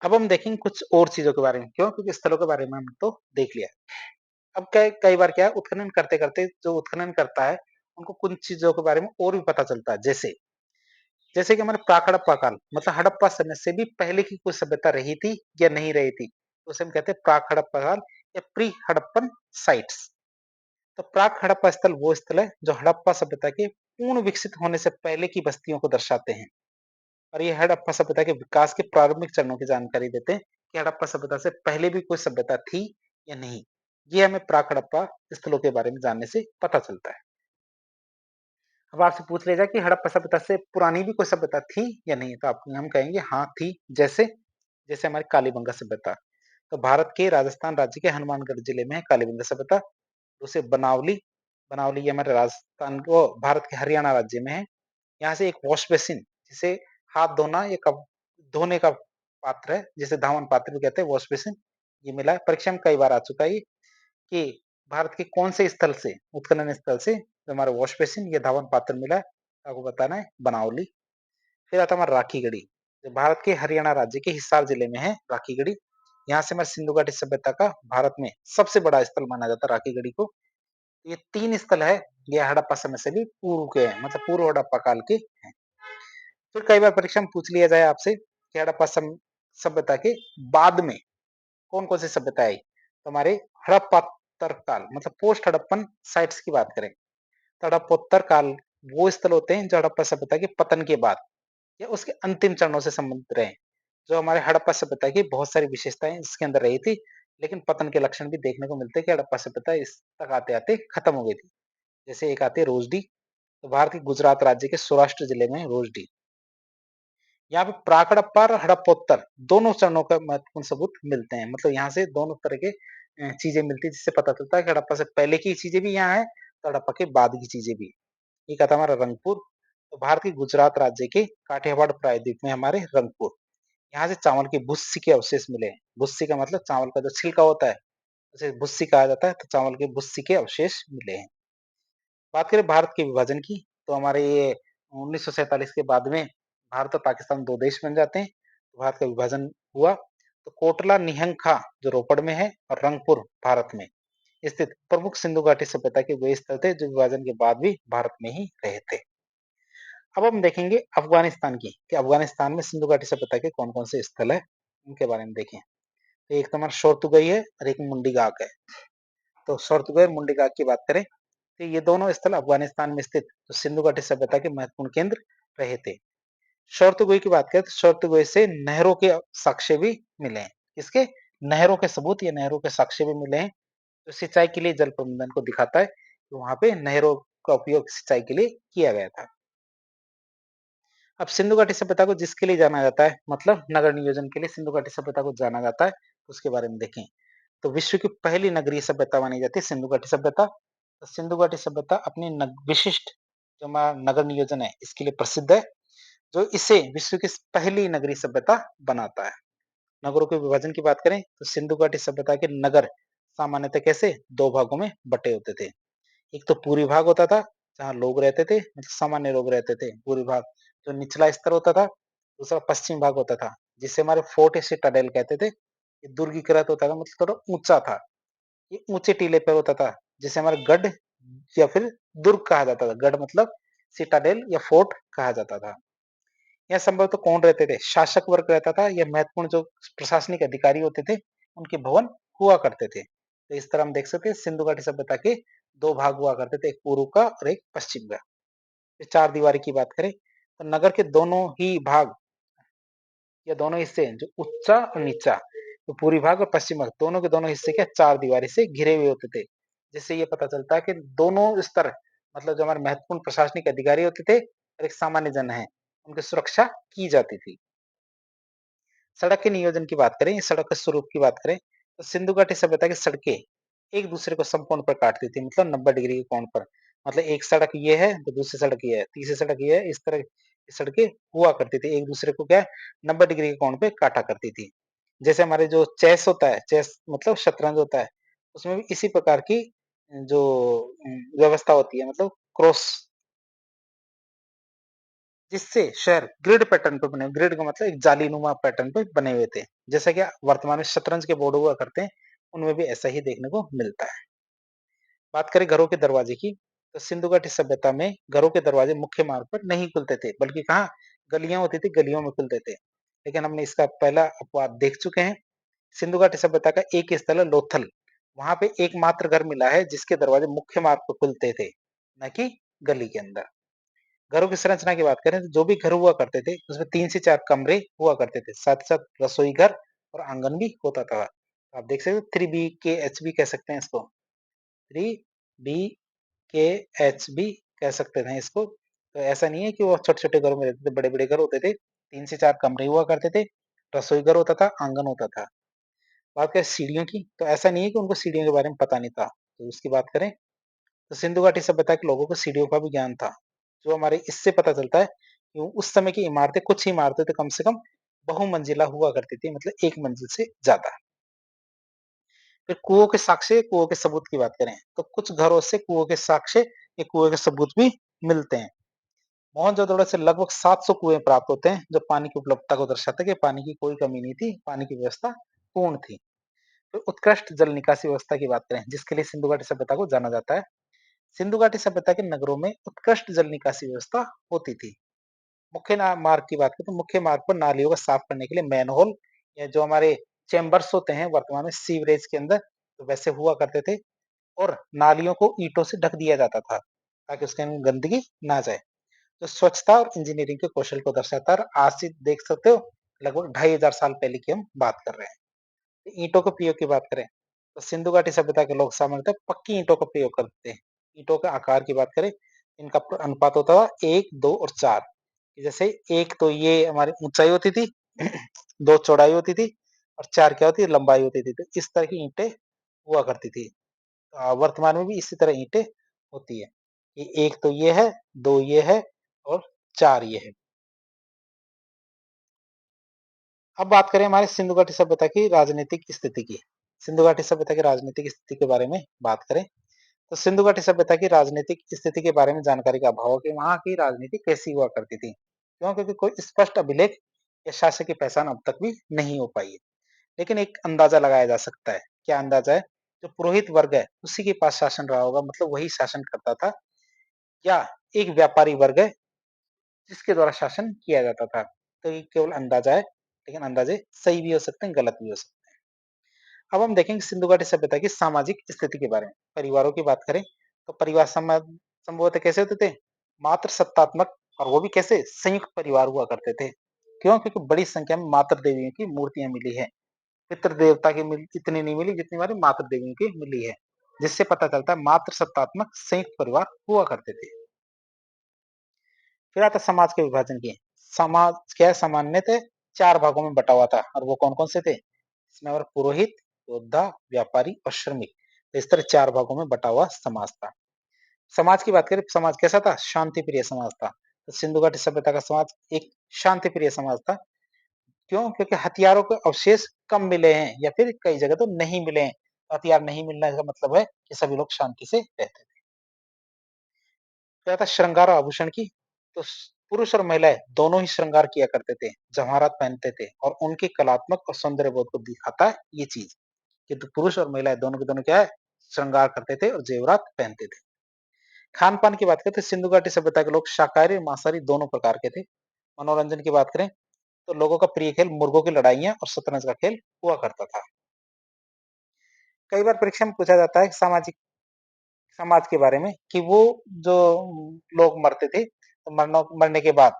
अब हम देखेंगे कुछ और चीजों के बारे में। क्यों? क्योंकि स्थलों के बारे में हम तो देख लिया। अब कई कई बार क्या है, उत्खनन करते करते जो उत्खनन करता है उनको कुछ चीजों के बारे में और भी पता चलता है। जैसे जैसे कि हमारे प्राक हड़प्पा काल, मतलब हड़प्पा समय से भी पहले की कोई सभ्यता रही थी या नहीं रही थी, तो उसे हम कहते हैं प्राक हड़प्पा काल या प्री हड़प्पन साइट्स। तो प्राक हड़प्पा स्थल वो स्थल है जो हड़प्पा सभ्यता के पूर्ण विकसित होने से पहले की बस्तियों को दर्शाते हैं। और ये हड़प्पा सभ्यता के विकास के प्रारंभिक चरणों की जानकारी देते हैं कि हड़प्पा सभ्यता से पहले भी कोई सभ्यता थी या नहीं। ये हमें प्राक हड़प्पा स्थलों के बारे में जानने से पता चलता है। अब आपसे पूछ लिया जाए कि हड़प्पा सभ्यता से पुरानी भी कोई सभ्यता थी या नहीं, तो आप हम कहेंगे हाँ थी। जैसे जैसे हमारी कालीबंगा सभ्यता। तो भारत के राजस्थान राज्य के हनुमानगढ़ जिले में है कालीबंगा सभ्यता। उसे बनावली, बनावली ये हमारे राजस्थान वो भारत के हरियाणा राज्य में है। यहाँ से एक वॉश बेसिन, जिसे हाथ धोना या कप धोने का पात्र है, जिसे धावन पात्र भी कहते हैं, वॉश बेसिन, ये मिला है। परीक्षा में कई बार आ चुका है ये कि भारत के कौन से स्थल से, उत्खनन स्थल से जो हमारा वॉश बेसिन या धावन पात्र मिला है, आपको बताना है बनावली। फिर आता है हमारा राखीगढ़ी, जो भारत के हरियाणा राज्य के हिसार जिले में है राखीगढ़ी। यहाँ से हमारे सिंधु घाटी सभ्यता का भारत में सबसे बड़ा स्थल माना जाता है राखीगढ़ी को। ये 3 स्थल है, ये हड़प्पा समय से भी पूर्व के हैं, मतलब पूर्व हड़प्पा काल के हैं। फिर कई बार परीक्षा में पूछ लिया जाए आपसे कि हड़प्पा सभ्यता के बाद में कौन कौन सी सभ्यता आई, तो हमारे हड़प्पोत्तर काल, मतलब पोस्ट हड़प्पन साइट्स की बात करें तो हड़प्पोत्तर काल वो स्थल होते हैं जो हड़प्पा सभ्यता के पतन के बाद या उसके अंतिम चरणों से संबंधित रहे। जो हमारे हड़प्पा सभ्यता की बहुत सारी विशेषताएं इसके अंदर रही थी, लेकिन पतन के लक्षण भी देखने को मिलते हैं कि हड़प्पा सभ्यता इस तक आते आते खत्म हो गई थी। जैसे एक आती है रोजडी, तो भारत के गुजरात राज्य के सौराष्ट्र जिले में रोजडी। यहाँ पे प्राक हड़प्पा और हड़प्पोत्तर दोनों चरणों का महत्वपूर्ण सबूत मिलते हैं, मतलब यहाँ से दोनों तरह के चीजें मिलती है, जिससे पता चलता है कि हड़प्पा से पहले की चीजें भी यहाँ है, तो हड़प्पा के बाद की चीजें भी। एक आता हमारा रंगपुर, तो भारत के गुजरात राज्य के काठियावाड़ प्रायद्वीप में हमारे रंगपुर। यहाँ से चावल की भुस्सी के अवशेष मिले हैं। भुस्सी का मतलब चावल का जो छिलका होता है, उसे भुस्सी कहा जाता है, तो चावल के भुस्सी के अवशेष मिले हैं। बात करें भारत के विभाजन की, तो हमारे ये 1947 के बाद में भारत और पाकिस्तान 2 देश बन जाते हैं। तो भारत का विभाजन हुआ, तो कोटला निहंग खा जो रोपड़ में है और रंगपुर भारत में स्थित प्रमुख सिंधु घाटी सभ्यता के वे स्थल थे जो विभाजन के बाद भी भारत में ही रहे थे। अब हम देखेंगे अफगानिस्तान की, कि अफगानिस्तान में सिंधु घाटी सभ्यता के कौन-कौन से स्थल है, उनके बारे में देखें। तो एक तो हमारा शोरतुगई है और एक मुंडी गाक है। तो शोरतुगई और मुंडी गाक की बात करें, तो ये दोनों स्थल अफगानिस्तान में स्थित तो सिंधु घाटी सभ्यता के महत्वपूर्ण केंद्र रहे थे। शोरतुगई की बात करें तो शोरतुगई से नहरों के साक्ष्य भी मिले हैं। इसके नहरों के सबूत या नहरों के साक्ष्य भी मिले हैं, जो सिंचाई के लिए जल प्रबंधन को दिखाता है कि वहां पे नहरों का उपयोग सिंचाई के लिए किया गया था। अब सिंधु घाटी सभ्यता को जिसके लिए जाना जाता है, मतलब नगर नियोजन के लिए सिंधु घाटी सभ्यता को जाना जाता है, उसके बारे में देखें। तो विश्व की पहली नगरीय सभ्यता मानी जाती है सिंधु घाटी सभ्यता। तो सिंधु घाटी सभ्यता अपनी विशिष्ट जो हमारा नगर नियोजन है इसके लिए प्रसिद्ध है, जो इसे विश्व की पहली नगरीय सभ्यता बनाता है। नगरों के विभाजन की बात करें तो सिंधु घाटी सभ्यता के नगर सामान्यतः कैसे दो भागों में बटे होते थे। एक तो पूर्वी भाग होता था, जहाँ लोग रहते थे, मतलब सामान्य लोग रहते थे, पूर्वी भाग जो निचला स्तर होता था। दूसरा पश्चिम भाग होता था, जिसे हमारे फोर्ट या सिटाडेल कहते थे। ये दुर्गीकृत होता था, मतलब थोड़ा ऊंचा था, ये ऊंचे टीले पर होता था, जिसे हमारे गढ़ या फिर दुर्ग कहा जाता था। गढ़ मतलब सिटाडेल या फोर्ट कहा जाता था। यह संभवतः कौन रहते थे, शासक वर्ग रहता था, या महत्वपूर्ण जो प्रशासनिक अधिकारी होते थे उनके भवन हुआ करते थे। तो इस तरह हम देख सकते हैं सिंधु घाटी सभ्यता के दो भाग हुआ करते थे, एक पूर्व का और एक पश्चिम का। चार दीवारी की बात करें तो नगर के दोनों ही भाग या दोनों हिस्से जो उच्चा और नीचा, तो पूर्वी भाग और पश्चिम भाग दोनों के दोनों हिस्से क्या चार दीवारी से घिरे हुए होते थे। जिससे ये पता चलता है कि दोनों स्तर, मतलब जो हमारे महत्वपूर्ण प्रशासनिक अधिकारी होते थे और एक सामान्य जन है, उनकी सुरक्षा की जाती थी। सड़क के नियोजन की बात करें, सड़क के स्वरूप की बात करें, तो सिंधु घाटी सभ्यता की सड़कें एक दूसरे को समकोण पर काटती थी, मतलब 90 डिग्री के कोण पर। मतलब एक सड़क ये है तो दूसरी सड़क ये है, तीसरी सड़क ये है, इस तरह की सड़कें हुआ करती थी, एक दूसरे को क्या 90 डिग्री के कोण पे काटा करती थी। जैसे हमारे जो चेस होता है, चेस मतलब शतरंज होता है, उसमें भी इसी प्रकार की जो व्यवस्था होती है, मतलब क्रॉस, जिससे शहर ग्रिड पैटर्न पे बने, ग्रिड का मतलब एक जालीनुमा पैटर्न पे बने हुए थे। जैसा कि वर्तमान में शतरंज के बोर्ड हुआ करते हैं, उनमें भी ऐसा ही देखने को मिलता है। बात करें घरों के दरवाजे की, तो सिंधु घाटी सभ्यता में घरों के दरवाजे मुख्य मार्ग पर नहीं खुलते थे, बल्कि कहाँ गलियां होती थी, गलियों में खुलते थे। लेकिन हमने इसका पहला अपवाद देख चुके हैं। सिंधु घाटी सभ्यता का एक स्थल है लोथल, वहां पे एकमात्र घर मिला है जिसके दरवाजे मुख्य मार्ग पर खुलते थे, न कि गली के अंदर। घरों की संरचना की बात करें तो जो भी घर हुआ करते थे उसमें 3 से 4 कमरे हुआ करते थे, साथ साथ रसोई घर और आंगन भी होता था। आप देख सकते हो 3 BKH भी कह सकते हैं इसको, 3 BKH भी कह सकते हैं इसको। तो ऐसा नहीं है कि वो छोटे छोटे घरों में रहते थे, बड़े बड़े घर होते थे, 3 से 4 कमरे हुआ करते थे, रसोई घर होता था, आंगन होता था। बात करें सीढ़ियों की, तो ऐसा नहीं है कि उनको सीढ़ियों के बारे में पता नहीं था। तो उसकी बात करें तो सिंधु घाटी सभ्यता के लोगों को सीढ़ियों का भी ज्ञान था, जो हमारे इससे पता चलता है कि उस समय की इमारतें, कुछ ही इमारतें तो कम से कम बहुमंजिला हुआ करती थी, मतलब एक मंजिल से ज्यादा। फिर कुओं के साक्ष्य, कुओं के सबूत की बात करें तो कुछ घरों से कुओं के साक्ष्य या कुएं के सबूत भी मिलते हैं। मोहनजोदड़ो से लगभग 700 कुएं प्राप्त होते हैं, जो पानी की उपलब्धता को दर्शाता है कि पानी की कोई कमी नहीं थी, पानी की व्यवस्था पूर्ण थी। फिर उत्कृष्ट जल निकासी व्यवस्था की बात करें, जिसके लिए सिंधु घाटी सभ्यता को जाना जाता है। सिंधु घाटी सभ्यता के नगरों में उत्कृष्ट जल निकासी व्यवस्था होती थी। मुख्य मार्ग की बात करें तो मुख्य मार्ग पर नालियों को साफ करने के लिए मैनहोल या जो हमारे चेम्बर्स होते हैं वर्तमान में सीवरेज के अंदर, तो वैसे हुआ करते थे। और नालियों को ईंटों से ढक दिया जाता था ताकि उसके अंदर गंदगी ना जाए। तो स्वच्छता और इंजीनियरिंग के कौशल को दर्शाता है। आज से देख सकते हो लगभग 2500 साल पहले की हम बात कर रहे हैं। ईंटों के प्रयोग की बात करें तो सिंधु घाटी सभ्यता के लोग सामान्यतः पक्की ईंटों का प्रयोग करते हैं। ईंटों के आकार की बात करें, इनका अनुपात होता था 1, 2 और 4। जैसे एक तो ये हमारी ऊंचाई होती थी, 2 चौड़ाई होती थी, और 4 क्या होती है लंबाई होती थी। तो इस तरह की ईंटें हुआ करती थी। वर्तमान में भी इसी तरह ईंटें होती है कि एक तो ये है, दो ये है और 4 ये है। अब बात करें हमारे सिंधु घाटी सभ्यता की राजनीतिक स्थिति की। सिंधु घाटी सभ्यता की राजनीतिक स्थिति के बारे में बात करें तो सिंधु घाटी सभ्यता की राजनीतिक स्थिति के बारे में जानकारी का अभाव है कि वहां की राजनीति कैसी हुआ करती थी। क्यों? क्योंकि कोई स्पष्ट अभिलेख या शासक की पहचान अब तक भी नहीं हो पाई है। लेकिन एक अंदाजा लगाया जा सकता है। क्या अंदाजा है? जो पुरोहित वर्ग है उसी के पास शासन रहा होगा, मतलब वही शासन करता था। या एक व्यापारी वर्ग है जिसके द्वारा शासन किया जाता था। तो ये केवल अंदाजा है, लेकिन अंदाजे सही भी हो सकते हैं, गलत भी हो सकते हैं। अब हम देखेंगे सिंधु घाटी सभ्यता की सामाजिक स्थिति के बारे में। परिवारों की बात करें तो परिवार समाज संभवतः कैसे होते थे? मात्र सत्तात्मक, और वो भी कैसे? संयुक्त परिवार हुआ करते थे। क्यों? क्योंकि बड़ी संख्या में मातृ देवियों की मूर्तियां मिली है। पितृ देवता की इतनी नहीं मिली जितनी हमारी मातृ देवियों की मिली है, जिससे पता चलता है मात्र सत्तात्मक संयुक्त परिवार हुआ करते थे। फिर आता समाज के विभाजन की। समाज क्या सामान्यतः चार भागों में बटा हुआ था, और वो कौन कौन से थे? इसमें हमारा पुरोहित, योद्धा, व्यापारी और श्रमिक, तो इस तरह चार भागों में बटा हुआ समाज था। समाज की बात करें, समाज कैसा था? शांति प्रिय समाज था। तो सिंधु घाटी सभ्यता का समाज एक शांति प्रिय समाज था। क्यों? क्योंकि हथियारों के अवशेष कम मिले हैं, या फिर कई जगह तो नहीं मिले हैं। हथियार नहीं मिलने का मतलब है कि सभी लोग शांति से रहते थे। क्या था? श्रृंगार और आभूषण की। तो पुरुष और महिलाएं दोनों ही श्रृंगार किया करते थे, जवाहरात पहनते थे, और उनके कलात्मक और सौंदर्य बोध को दिखाता है ये चीज कि तो पुरुष और महिलाएं दोनों के दोनों क्या है? श्रृंगार करते थे और जेवरात पहनते थे। खान पान की बात करें तो सिंधु घाटी सभ्यता के लोग शाकाहारी और मांसाहारी दोनों प्रकार के थे। मनोरंजन की बात करें तो लोगों का प्रिय खेल मुर्गों की लड़ाइयां और शतरंज का खेल हुआ करता था। कई बार परीक्षा में पूछा जाता है सामाजिक समाज के बारे में कि वो जो लोग मरते थे, तो मरने के बाद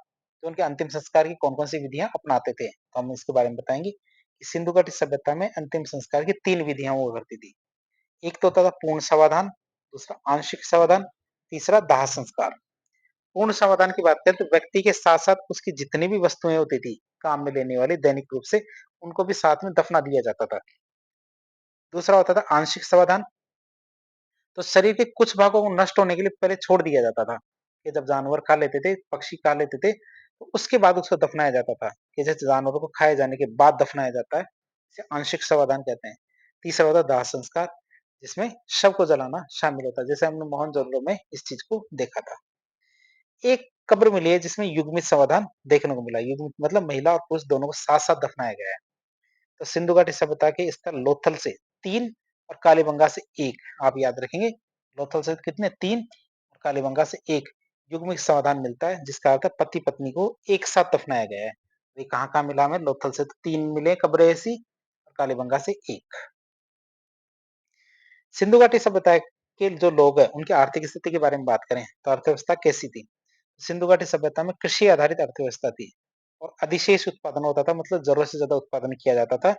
तो उनके अंतिम संस्कार की कौन कौन सी विधियां अपनाते थे, तो हम इसके बारे में बताएंगे कि सिंधु घाटी सभ्यता में अंतिम संस्कार की तीन विधियां हुआ करती थी। एक तो होता था पूर्ण समाधान, दूसरा आंशिक समाधान, तीसरा दाह संस्कार। पूर्ण समाधान की बात करें तो व्यक्ति के साथ साथ उसकी जितनी भी वस्तुएं होती थी काम में लेने वाली दैनिक रूप से, उनको भी साथ में दफना दिया जाता था। दूसरा होता था आंशिक समाधान। तो शरीर के कुछ भागों को नष्ट होने के लिए पहले छोड़ दिया जाता था, कि जब जानवर खा लेते थे, पक्षी खा लेते थे, तो उसके बाद उसको दफनाया जाता था, कि जैसे जानवरों को खाए जाने के बाद दफनाया जाता है, इसे आंशिक समाधान कहते हैं। तीसरा होता है दाह संस्कार, जिसमें शव को जलाना शामिल होता है, जैसे हमने मोहनजोदड़ो में इस चीज को देखा था। एक कब्र मिली है जिसमें युग्मित समाधान देखने को मिला। युग्मित मतलब महिला और पुरुष दोनों को साथ साथ दफनाया गया है। तो सिंधु घाटी सभ्यता के स्थल लोथल से 3 और कालीबंगा से 1, आप याद रखेंगे। लोथल से कितने? 3 और कालीबंगा से 1 युग्मित समाधान मिलता है, जिसका अर्थ है पति पत्नी को एक साथ दफनाया गया है। ये कहाँ-कहाँ मिला हमें? लोथल से तो 3 मिले कब्रें ऐसी, और कालीबंगा से 1। सिंधु घाटी सभ्यता के जो लोग हैं उनकी आर्थिक स्थिति के बारे में बात करें तो अर्थव्यवस्था कैसी थी? सिंधु घाटी सभ्यता में कृषि आधारित अर्थव्यवस्था थी, और अधिशेष उत्पादन होता था, मतलब जरूरत से ज्यादा उत्पादन किया जाता था,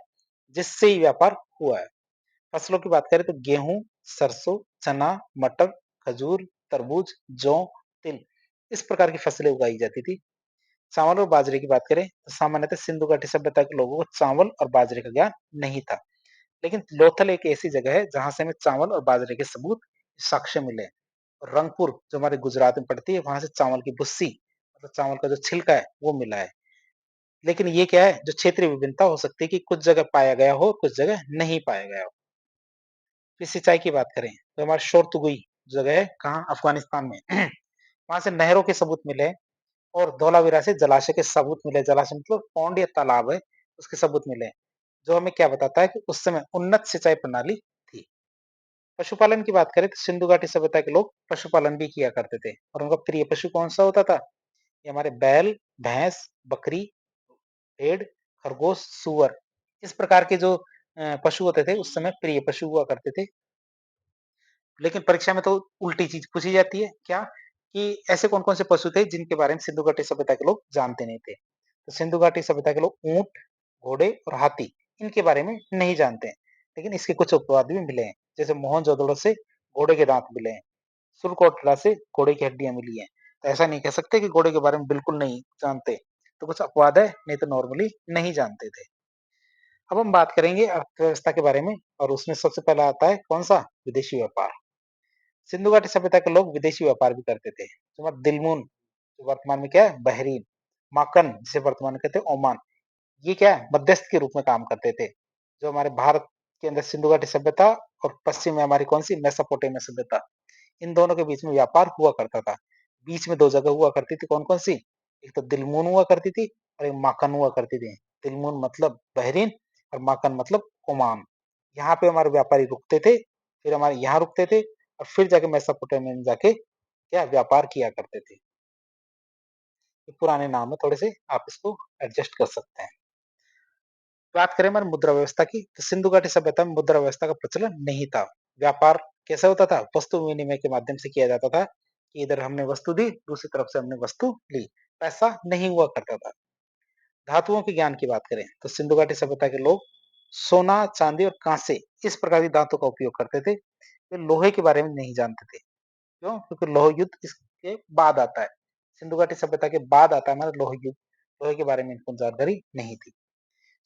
जिससे ही व्यापार हुआ है। फसलों की बात करें तो गेहूं, सरसों, चना, मटर, खजूर, तरबूज, जौ, तिल, इस प्रकार की फसलें उगाई जाती थी। चावल और बाजरे की बात करें तो सामान्यतः सिंधु घाटी सभ्यता के लोगों को चावल और बाजरे का ज्ञान नहीं था, लेकिन लोथल एक ऐसी जगह है जहां से हमें चावल और बाजरे के सबूत, साक्ष्य मिले। और रंगपुर जो हमारे गुजरात में पड़ती है, वहां से चावल की भुस्सी, मतलब चावल का जो छिलका है, वो मिला है। लेकिन ये क्या है? जो क्षेत्रीय विभिन्नता हो सकती है कि कुछ जगह पाया गया हो, कुछ जगह नहीं पाया गया हो। फिर सिंचाई की बात करें तो हमारे शोरतुगुई जगह है, कहाँ? अफगानिस्तान में। वहां से नहरों के सबूत मिले हैं, और धौलावीरा से जलाशय के सबूत मिले। जलाशय मतलब पौंड या तालाब है, उसके सबूत मिले हैं, जो हमें क्या बताता है कि उस समय उन्नत सिंचाई प्रणाली थी। पशुपालन की बात करें तो सिंधु घाटी सभ्यता के लोग पशुपालन भी किया करते थे, और उनका प्रिय पशु कौन सा होता था? ये हमारे बैल, भैंस, बकरी, भेड़, खरगोश, सुअर, इस प्रकार के जो पशु होते थे उस समय प्रिय पशु हुआ करते थे। लेकिन परीक्षा में तो उल्टी चीज पूछी जाती है, क्या? कि ऐसे कौन कौन से पशु थे जिनके बारे में सिंधु घाटी सभ्यता के लोग जानते नहीं थे? तो सिंधु घाटी सभ्यता के लोग ऊंट, घोड़े और हाथी, इनके बारे में नहीं जानते हैं, लेकिन इसके कुछ उपवाद भी मिले हैं। जैसे मोहनजोदड़ो से घोड़े के दांत मिले हैं, सुरकोटला से घोड़े की हड्डियां मिली हैं। तो ऐसा नहीं कह सकते कि घोड़े के बारे में बिल्कुल नहीं जानते, तो कुछ अपवाद है, नहीं तो नॉर्मली नहीं जानते थे। अब हम बात करेंगे अर्थव्यवस्था के बारे में, और उसमें सबसे पहला आता है कौन सा? विदेशी व्यापार। सिंधु घाटी सभ्यता के लोग विदेशी व्यापार भी करते थे। तो दिलमुन, जो वर्तमान में क्या है? बहरीन, माकन जिसे वर्तमान में कहते हैं ओमान, ये क्या है? मध्यस्थ के रूप में काम करते थे। जो हमारे भारत के अंदर सिंधु घाटी सभ्यता, और पश्चिम में हमारी कौन सी? मेसोपोटामिया सभ्यता, इन दोनों के बीच में व्यापार हुआ करता था। बीच में 2 जगह हुआ करती थी, कौन कौन सी? एक तो दिलमुन हुआ करती थी, और एक माकन हुआ करती थी। दिलमुन मतलब बहरीन, और माकन मतलब ओमान। यहाँ पे हमारे व्यापारी रुकते थे, फिर हमारे यहाँ रुकते थे, और फिर जाके मेसोपोटामिया में जाके क्या व्यापार किया करते थे। ये पुराने नाम है, थोड़े से आप इसको एडजस्ट कर सकते हैं। बात करें हमारी मुद्रा व्यवस्था की, तो सिंधु घाटी सभ्यता में मुद्रा व्यवस्था का प्रचलन नहीं था। व्यापार कैसे होता था? वस्तु विनिमय के माध्यम से किया जाता था कि इधर हमने वस्तु दी, दूसरी तरफ से हमने वस्तु ली। पैसा नहीं हुआ करता था। धातुओं के ज्ञान की बात करें तो सिंधु घाटी सभ्यता के लोग सोना, चांदी और कांसे इस प्रकार की धातु का उपयोग करते थे। वे लोहे के बारे में नहीं जानते थे। क्यों? क्योंकि लोह युद्ध इसके बाद आता है। सिंधु घाटी सभ्यता के बाद आता है हमारा लोह युद्ध। लोहे के बारे में इनको जानकारी नहीं थी।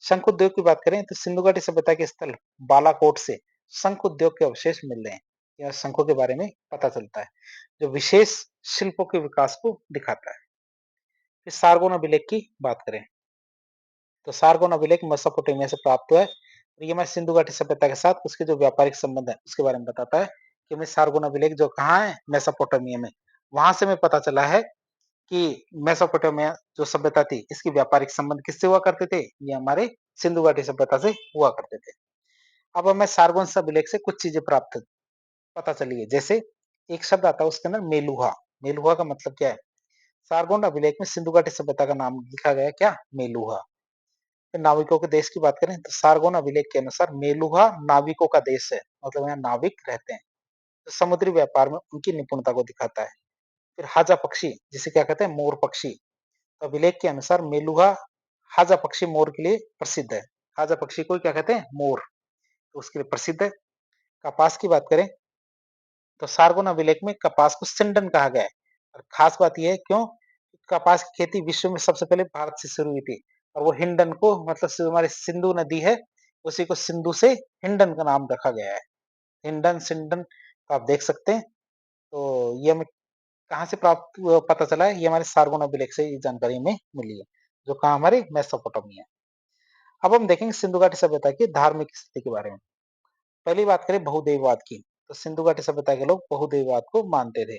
शंख उद्योग की बात करें तो सिंधु घाटी सभ्यता के स्थल बालाकोट से शंख उद्योग के अवशेष मिल रहे हैं। यह शंखों के बारे में पता चलता है, जो विशेष शिल्पों के विकास को दिखाता है। फिर सारगोन अभिलेख की बात करें तो सारगोन अभिलेख मेसोपोटामिया से प्राप्त हुआ है। ये हमारे सिंधु घाटी सभ्यता के साथ उसके जो व्यापारिक संबंध है उसके बारे में बताता है कि हमें सारगोन अभिलेख जो कहाँ है, मेसोपोटामिया में। वहां से हमें पता चला है कि मेसोपोटामिया जो सभ्यता थी इसकी व्यापारिक संबंध किससे हुआ करते थे? ये हमारे सिंधु घाटी सभ्यता से हुआ करते थे। अब हमें सारगोन अभिलेख से कुछ चीजें प्राप्त पता चली है। जैसे एक शब्द आता है उसके अंदर मेलुहा। मेलुहा का मतलब क्या है? सारगोन अभिलेख में सिंधु घाटी सभ्यता का नाम लिखा गया क्या? मेलुहा। फिर नाविकों के देश की बात करें तो सारगोन अभिलेख के अनुसार मेलुहा नाविकों का देश है, मतलब यहाँ नाविक रहते हैं। तो समुद्री व्यापार में उनकी निपुणता को दिखाता है। फिर हाजा पक्षी, जिसे क्या कहते हैं? मोर पक्षी। तो अभिलेख के अनुसार मेलुहा हाजा पक्षी मोर के लिए प्रसिद्ध है। हाजा पक्षी को क्या कहते हैं? मोर। तो उसके लिए प्रसिद्ध है। कपास की बात करें तो सारगोन अभिलेख में कपास को सिंडन कहा गया है। और खास बात यह है क्यों? कपास की खेती विश्व में सबसे पहले भारत से शुरू हुई थी। और वो हिंडन को, मतलब हमारी सिंधु नदी है उसी को सिंधु से हिंडन का नाम रखा गया है। हिंडन सिंडन तो आप देख सकते हैं। तो ये हमें कहाँ से प्राप्त पता चला है? ये हमारे सारगोन अभिलेख से ये जानकारी हमें मिली है, जो कहाँ हमारे मेसोपोटामिया। अब हम देखेंगे सिंधु घाटी सभ्यता की धार्मिक स्थिति के बारे में। पहली बात करें बहुदेववाद की, तो सिंधु घाटी सभ्यता के लोग बहुदेववाद को मानते थे,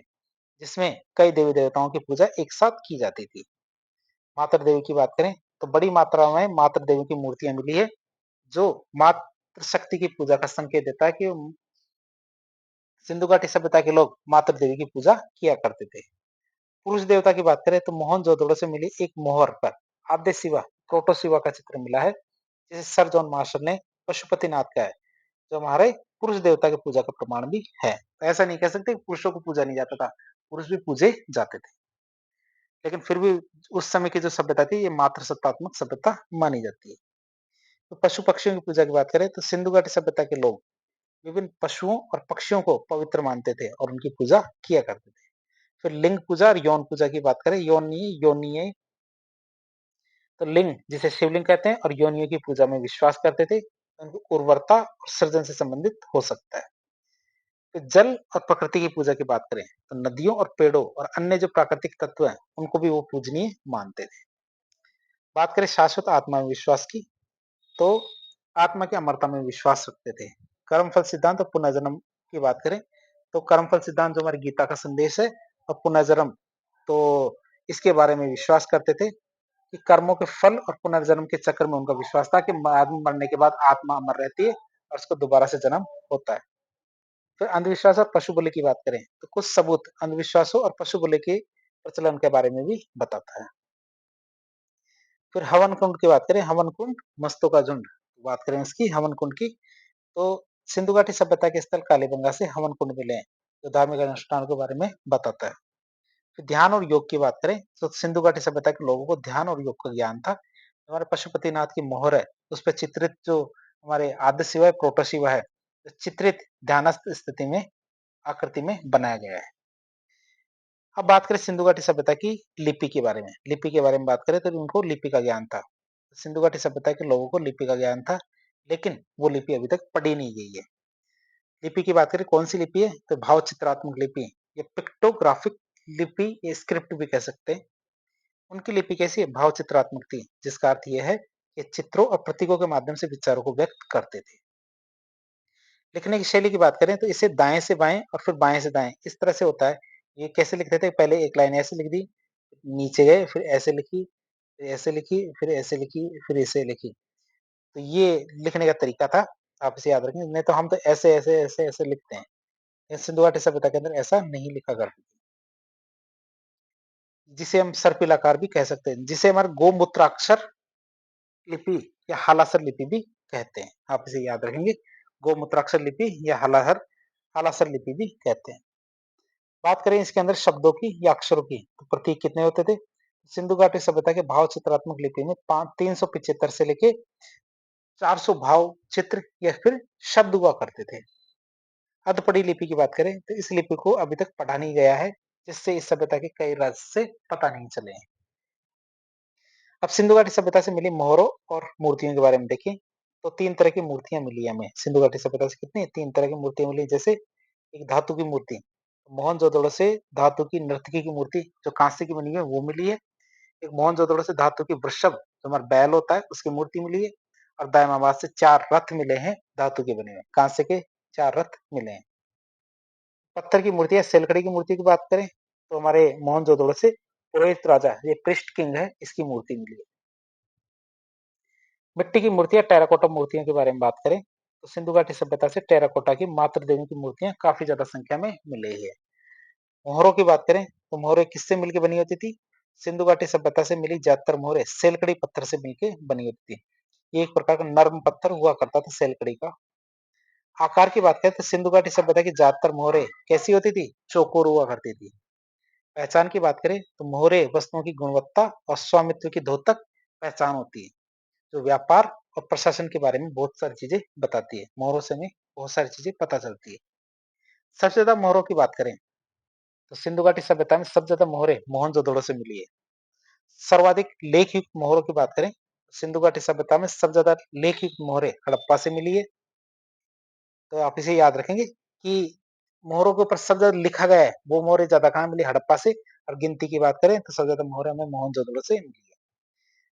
जिसमें कई देवी देवताओं की पूजा एक साथ की जाती थी। मातृ देवी की बात करें तो बड़ी मात्रा में मातृ देवी की मूर्तियां मिली है, जो मातृ शक्ति की पूजा का संकेत देता है कि सिंधु घाटी सभ्यता के लोग मातृ देवी की पूजा किया करते थे। पुरुष देवता की बात करें तो मोहनजोदड़ो से मिली एक मोहर पर आद्य शिवा, प्रोटो शिवा का चित्र मिला है, जिसे सर जॉन मार्शल ने पशुपतिनाथ का है, जो हमारे पुरुष देवता की पूजा का प्रमाण भी है। तो ऐसा नहीं कह सकते पुरुषों को पूजा नहीं जाता था, पुरुष भी पूजे जाते थे। लेकिन फिर भी उस समय की जो सभ्यता थी ये मातृ सत्तात्मक सभ्यता मानी जाती है। तो पशु पक्षियों की पूजा की बात करें तो सिंधु घाटी सभ्यता के लोग विभिन्न पशुओं और पक्षियों को पवित्र मानते थे और उनकी पूजा किया करते थे। फिर लिंग पूजा और यौन पूजा की बात करें, योनि तो लिंग जिसे शिवलिंग कहते हैं और योनियों की पूजा में विश्वास करते थे, उनकी उर्वरता और सृजन से संबंधित हो सकता है। तो जल और प्रकृति की पूजा की बात करें तो नदियों और पेड़ों और अन्य जो प्राकृतिक तत्व हैं उनको भी वो पूजनीय मानते थे। बात करें शाश्वत आत्मा में विश्वास की, तो आत्मा की अमरता में विश्वास रखते थे। कर्मफल सिद्धांत और पुनर्जन्म की बात करें तो कर्मफल सिद्धांत जो हमारी गीता का संदेश है, और पुनर्जन्म तो इसके बारे में विश्वास करते थे कि कर्मों के फल और पुनर्जन्म के चक्र में उनका विश्वास था कि आदमी मरने के बाद आत्मा अमर रहती है और उसको दोबारा से जन्म होता है। फिर अंधविश्वास और पशु बलि की बात करें तो कुछ सबूत अंधविश्वासों और पशु बलि के प्रचलन के बारे में भी बताता है। फिर हवन कुंड की बात करें, हवन कुंड मस्तों का झुंड, बात करें इसकी हवन कुंड की, तो सिंधु घाटी सभ्यता के स्थल कालीबंगा से हवन कुंड मिले हैं, जो धार्मिक अनुष्ठानों के बारे में बताता है। फिर ध्यान और योग की बात करें तो सिंधु घाटी सभ्यता के लोगों को ध्यान और योग का ज्ञान था। हमारे पशुपतिनाथ की मोहर है, उस पर चित्रित जो हमारे आद्य शिवा है, प्रोटो शिवा है, चित्रित ध्यानस्थ स्थिति में आकृति में बनाया गया है। अब बात करें सिंधु घाटी सभ्यता की लिपि के बारे में। लिपि के बारे में बात करें तो उनको लिपि का ज्ञान था। सिंधु घाटी सभ्यता के लोगों को लिपि का ज्ञान था, लेकिन वो लिपि अभी तक पढ़ी नहीं गई है। लिपि की बात करें कौन सी लिपि है तो भाव चित्रात्मक लिपि, ये पिक्टोग्राफिक लिपि, ये स्क्रिप्ट भी कह सकते हैं। उनकी लिपि कैसी है? भाव चित्रात्मक थी, जिसका अर्थ यह है कि चित्रों और प्रतीकों के माध्यम से विचारों को व्यक्त करते थे। लिखने की शैली की बात करें तो इसे दाएं से बाएं और फिर बाएं से दाएं इस तरह से होता है। ये कैसे लिखते थे? पहले एक लाइन ऐसे लिख दी, नीचे गए, फिर ऐसे लिखी, फिर ऐसे लिखी, फिर ऐसे लिखी, फिर ऐसे लिखी। तो ये लिखने का तरीका था, आप इसे याद रखें। नहीं तो हम तो ऐसे ऐसे ऐसे ऐसे लिखते हैं। सिंधु घाटी सभ्यता के अंदर ऐसा नहीं लिखा करते थे। जिसे हम सर्पिलाकार भी कह सकते हैं, जिसे हमारे गोमूत्राक्षर लिपि या हलासर लिपि भी कहते हैं। आप इसे याद रखेंगे, गोमूत्राक्षर लिपि या हलासर लिपि भी कहते हैं। बात करें इसके अंदर शब्दों की या अक्षरों की, तो प्रतीक कितने होते थे? सिंधु घाटी सभ्यता के भाव चित्रात्मक लिपि में 375 से लेके 400 भाव चित्र या फिर शब्द हुआ करते थे। अधपड़ी लिपि की बात करें तो इस लिपि को अभी तक पढ़ा नहीं गया है, जिससे इस सभ्यता के कई रहस्य से पता नहीं चले हैं। अब सिंधु घाटी सभ्यता से मिली मोहरों और मूर्तियों के बारे में देखें, तो 3 तरह की मूर्तियां मिली हमें सिंधु घाटी सभ्यता से। कितनी? 3 तरह की मूर्तियां मिली। जैसे एक धातु की मूर्ति, मोहनजोदड़ो से धातु की नर्तकी की मूर्ति जो कांसे की बनी है वो मिली है। एक मोहनजोदड़ो से धातु की वृषभ जो हमारा बैल होता है उसकी मूर्ति मिली है। और दायमाबाद से 4 रथ मिले हैं धातु के बने हुए, कांसे के 4 रथ मिले हैं। पत्थर की मूर्ति या सेलकड़ी की मूर्ति की बात करें तो हमारे मोहनजोदड़ो से पुरोहित राजा, ये पृष्ठ किंग है, इसकी मूर्ति मिली है। मिट्टी की मूर्तियां टेराकोटा मूर्तियों के बारे में बात करें तो सिंधु घाटी सभ्यता से टेराकोटा की मातृ देवी की मूर्तियां काफी ज्यादा संख्या में मिली है। मोहरों की बात करें तो मोहरें किससे मिलकर बनी होती थी? सिंधु घाटी सभ्यता से मिली ज्यादातर मोहरें सेलकड़ी पत्थर से मिलकर बनी होती थी। ये एक प्रकार का नर्म पत्थर हुआ करता था सेलकड़ी का। आकार की बात करें तो सिंधु घाटी सभ्यता की ज्यादातर मोहरें कैसी होती थी? चौकोर हुआ करती थी। पहचान की बात करें तो मोहरें वस्तुओं की गुणवत्ता और स्वामित्व की द्योतक पहचान होती है, जो व्यापार और प्रशासन के बारे में बहुत सारी चीजें बताती है। मोहरों से हमें बहुत सारी चीजें पता चलती है। सबसे ज्यादा मोहरों की बात करें तो सिंधु घाटी सभ्यता में सबसे ज्यादा मोहरें मोहनजोदड़ो से मिली है। सर्वाधिक लेख युक्त मोहरों की बात करें सिंधु घाटी सभ्यता में सबसे ज्यादा लेख युक्त मोहरें हड़प्पा से मिली है। तो आप इसे याद रखेंगे कि मोहरों के ऊपर सबसे ज्यादा लिखा गया है वो मोहरें ज्यादा कहाँ मिली? हड़प्पा से। और गिनती की बात करें तो सबसे ज्यादा मोहरें हमें मोहनजोदड़ो से मिली है।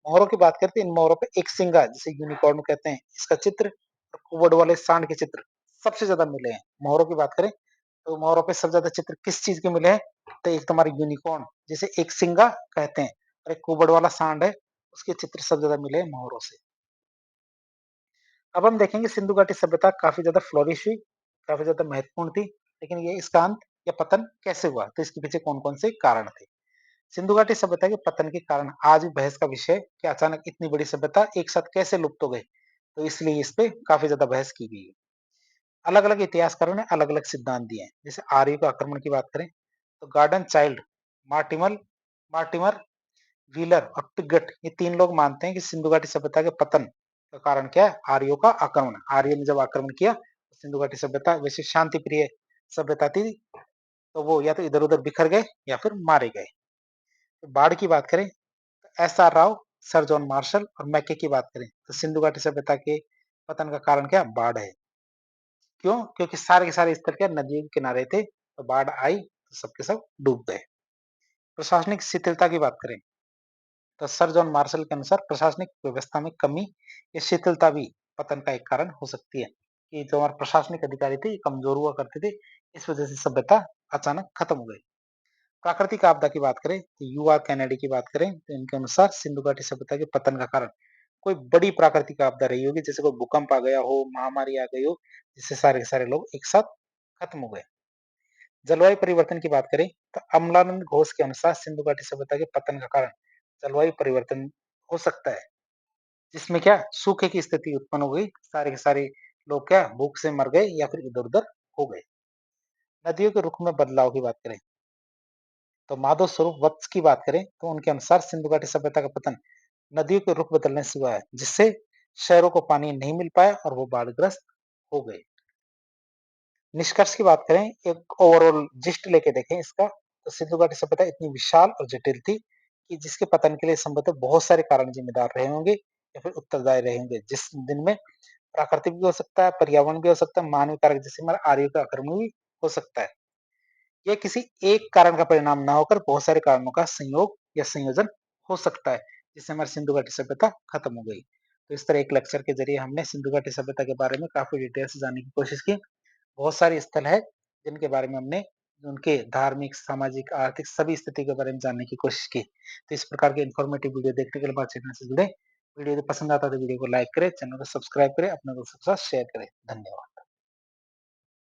मोहरों की बात करते हैं, इन मोहरों पे एक सिंगा जिसे यूनिकॉर्न कहते हैं, इसका चित्र और कुबड़ वाले सांड के चित्र सबसे ज्यादा मिले हैं। मोहरों की बात करें तो मोहरों पे सबसे ज्यादा चित्र किस चीज के मिले हैं? तो एक तुम्हारे यूनिकॉर्न जिसे एक सिंगा कहते हैं और एक कुबड़ वाला सांड है, उसके चित्र सबसे ज्यादा मिले हैं मोहरों से। अब हम देखेंगे सिंधु घाटी सभ्यता काफी ज्यादा फ्लोरिश हुई, काफी ज्यादा महत्वपूर्ण थी, लेकिन ये इसका अंत या पतन कैसे हुआ? तो इसके पीछे कौन कौन से कारण थे? सिंधु घाटी सभ्यता के पतन के कारण आज भी बहस का विषय है कि अचानक इतनी बड़ी सभ्यता एक साथ कैसे लुप्त हो गई। तो इसलिए इस पे काफी ज्यादा बहस की गई है। अलग अलग इतिहासकारों ने अलग अलग सिद्धांत दिए हैं। जैसे आर्यों का आक्रमण की बात करें तो गार्डन चाइल्ड, मार्टिमल मार्टिमर व्हीलर और पिगट, ये 3 लोग मानते हैं कि सिंधु घाटी सभ्यता के पतन का कारण क्या है? आर्यों का आक्रमण। आर्यों ने जब आक्रमण किया तो सिंधु घाटी सभ्यता वैसे शांति प्रिय सभ्यता थी, तो वो या तो इधर उधर बिखर गए या फिर मारे गए। तो बाढ़ की बात करें तो S R Rao, sir John Marshall और मैके की बात करें तो सिंधु घाटी सभ्यता के पतन का कारण क्या? बाढ़ है। क्यों? क्योंकि सारे के सारे स्तर क्या नदियों के किनारे थे, तो बाढ़ आई तो सबके सब डूब गए। प्रशासनिक शिथिलता की बात करें तो सर जॉन मार्शल के अनुसार प्रशासनिक व्यवस्था में कमी या शिथिलता भी पतन का एक कारण हो सकती है, कि जो हमारे प्रशासनिक अधिकारी थे ये कमजोर हुआ करते थे, इस वजह से सभ्यता अचानक खत्म हो गई। प्राकृतिक आपदा की बात करें तो युवा कैनेडी की बात करें तो इनके अनुसार सिंधु घाटी सभ्यता के पतन का कारण कोई बड़ी प्राकृतिक आपदा रही होगी, जैसे कोई भूकंप आ गया हो, महामारी आ गई हो, जिससे सारे के सारे लोग एक साथ खत्म हो गए। जलवायु परिवर्तन की बात करें तो अमलानंद घोष के अनुसार सिंधु घाटी सभ्यता के पतन का कारण जलवायु परिवर्तन हो सकता है, जिसमें क्या सूखे की स्थिति उत्पन्न हो गई, सारे के सारे लोग क्या भूख से मर गए या फिर इधर उधर हो गए। नदियों के रुख में बदलाव की बात करें तो माधव स्वरूप वत्स की बात करें तो उनके अनुसार सिंधु घाटी सभ्यता का पतन नदियों के रुख बदलने से हुआ है, जिससे शहरों को पानी नहीं मिल पाया और वो बाढ़ग्रस्त हो गए। निष्कर्ष की बात करें, एक ओवरऑल जिस्ट लेके देखें इसका, तो सिंधु घाटी सभ्यता इतनी विशाल और जटिल थी कि जिसके पतन के लिए संभवतः बहुत सारे कारण जिम्मेदार रहे होंगे या फिर उत्तरदायी रहे होंगे, जिस दिन में प्राकृतिक भी हो सकता है, पर्यावरण भी हो सकता है, मानवीय कारक जैसे हमारे आर्यों का आक्रमण भी हो सकता है। यह किसी एक कारण का परिणाम ना होकर बहुत सारे कारणों का संयोग या संयोजन हो सकता है, जिससे हमारी सिंधु घाटी सभ्यता खत्म हो गई। तो इस तरह एक लेक्चर के जरिए हमने सिंधु घाटी सभ्यता के बारे में काफी डिटेल से जानने की कोशिश की। बहुत सारे स्थल है जिनके बारे में हमने उनके धार्मिक, सामाजिक, आर्थिक सभी स्थिति के बारे में जानने की कोशिश की। तो इस प्रकार के इन्फॉर्मेटिव वीडियो देखने के लिए हमारे चैनल से जुड़े। वीडियो यदि पसंद आता है तो वीडियो को लाइक करें, चैनल को सब्सक्राइब करें, अपने दोस्तों के साथ शेयर करें। धन्यवाद।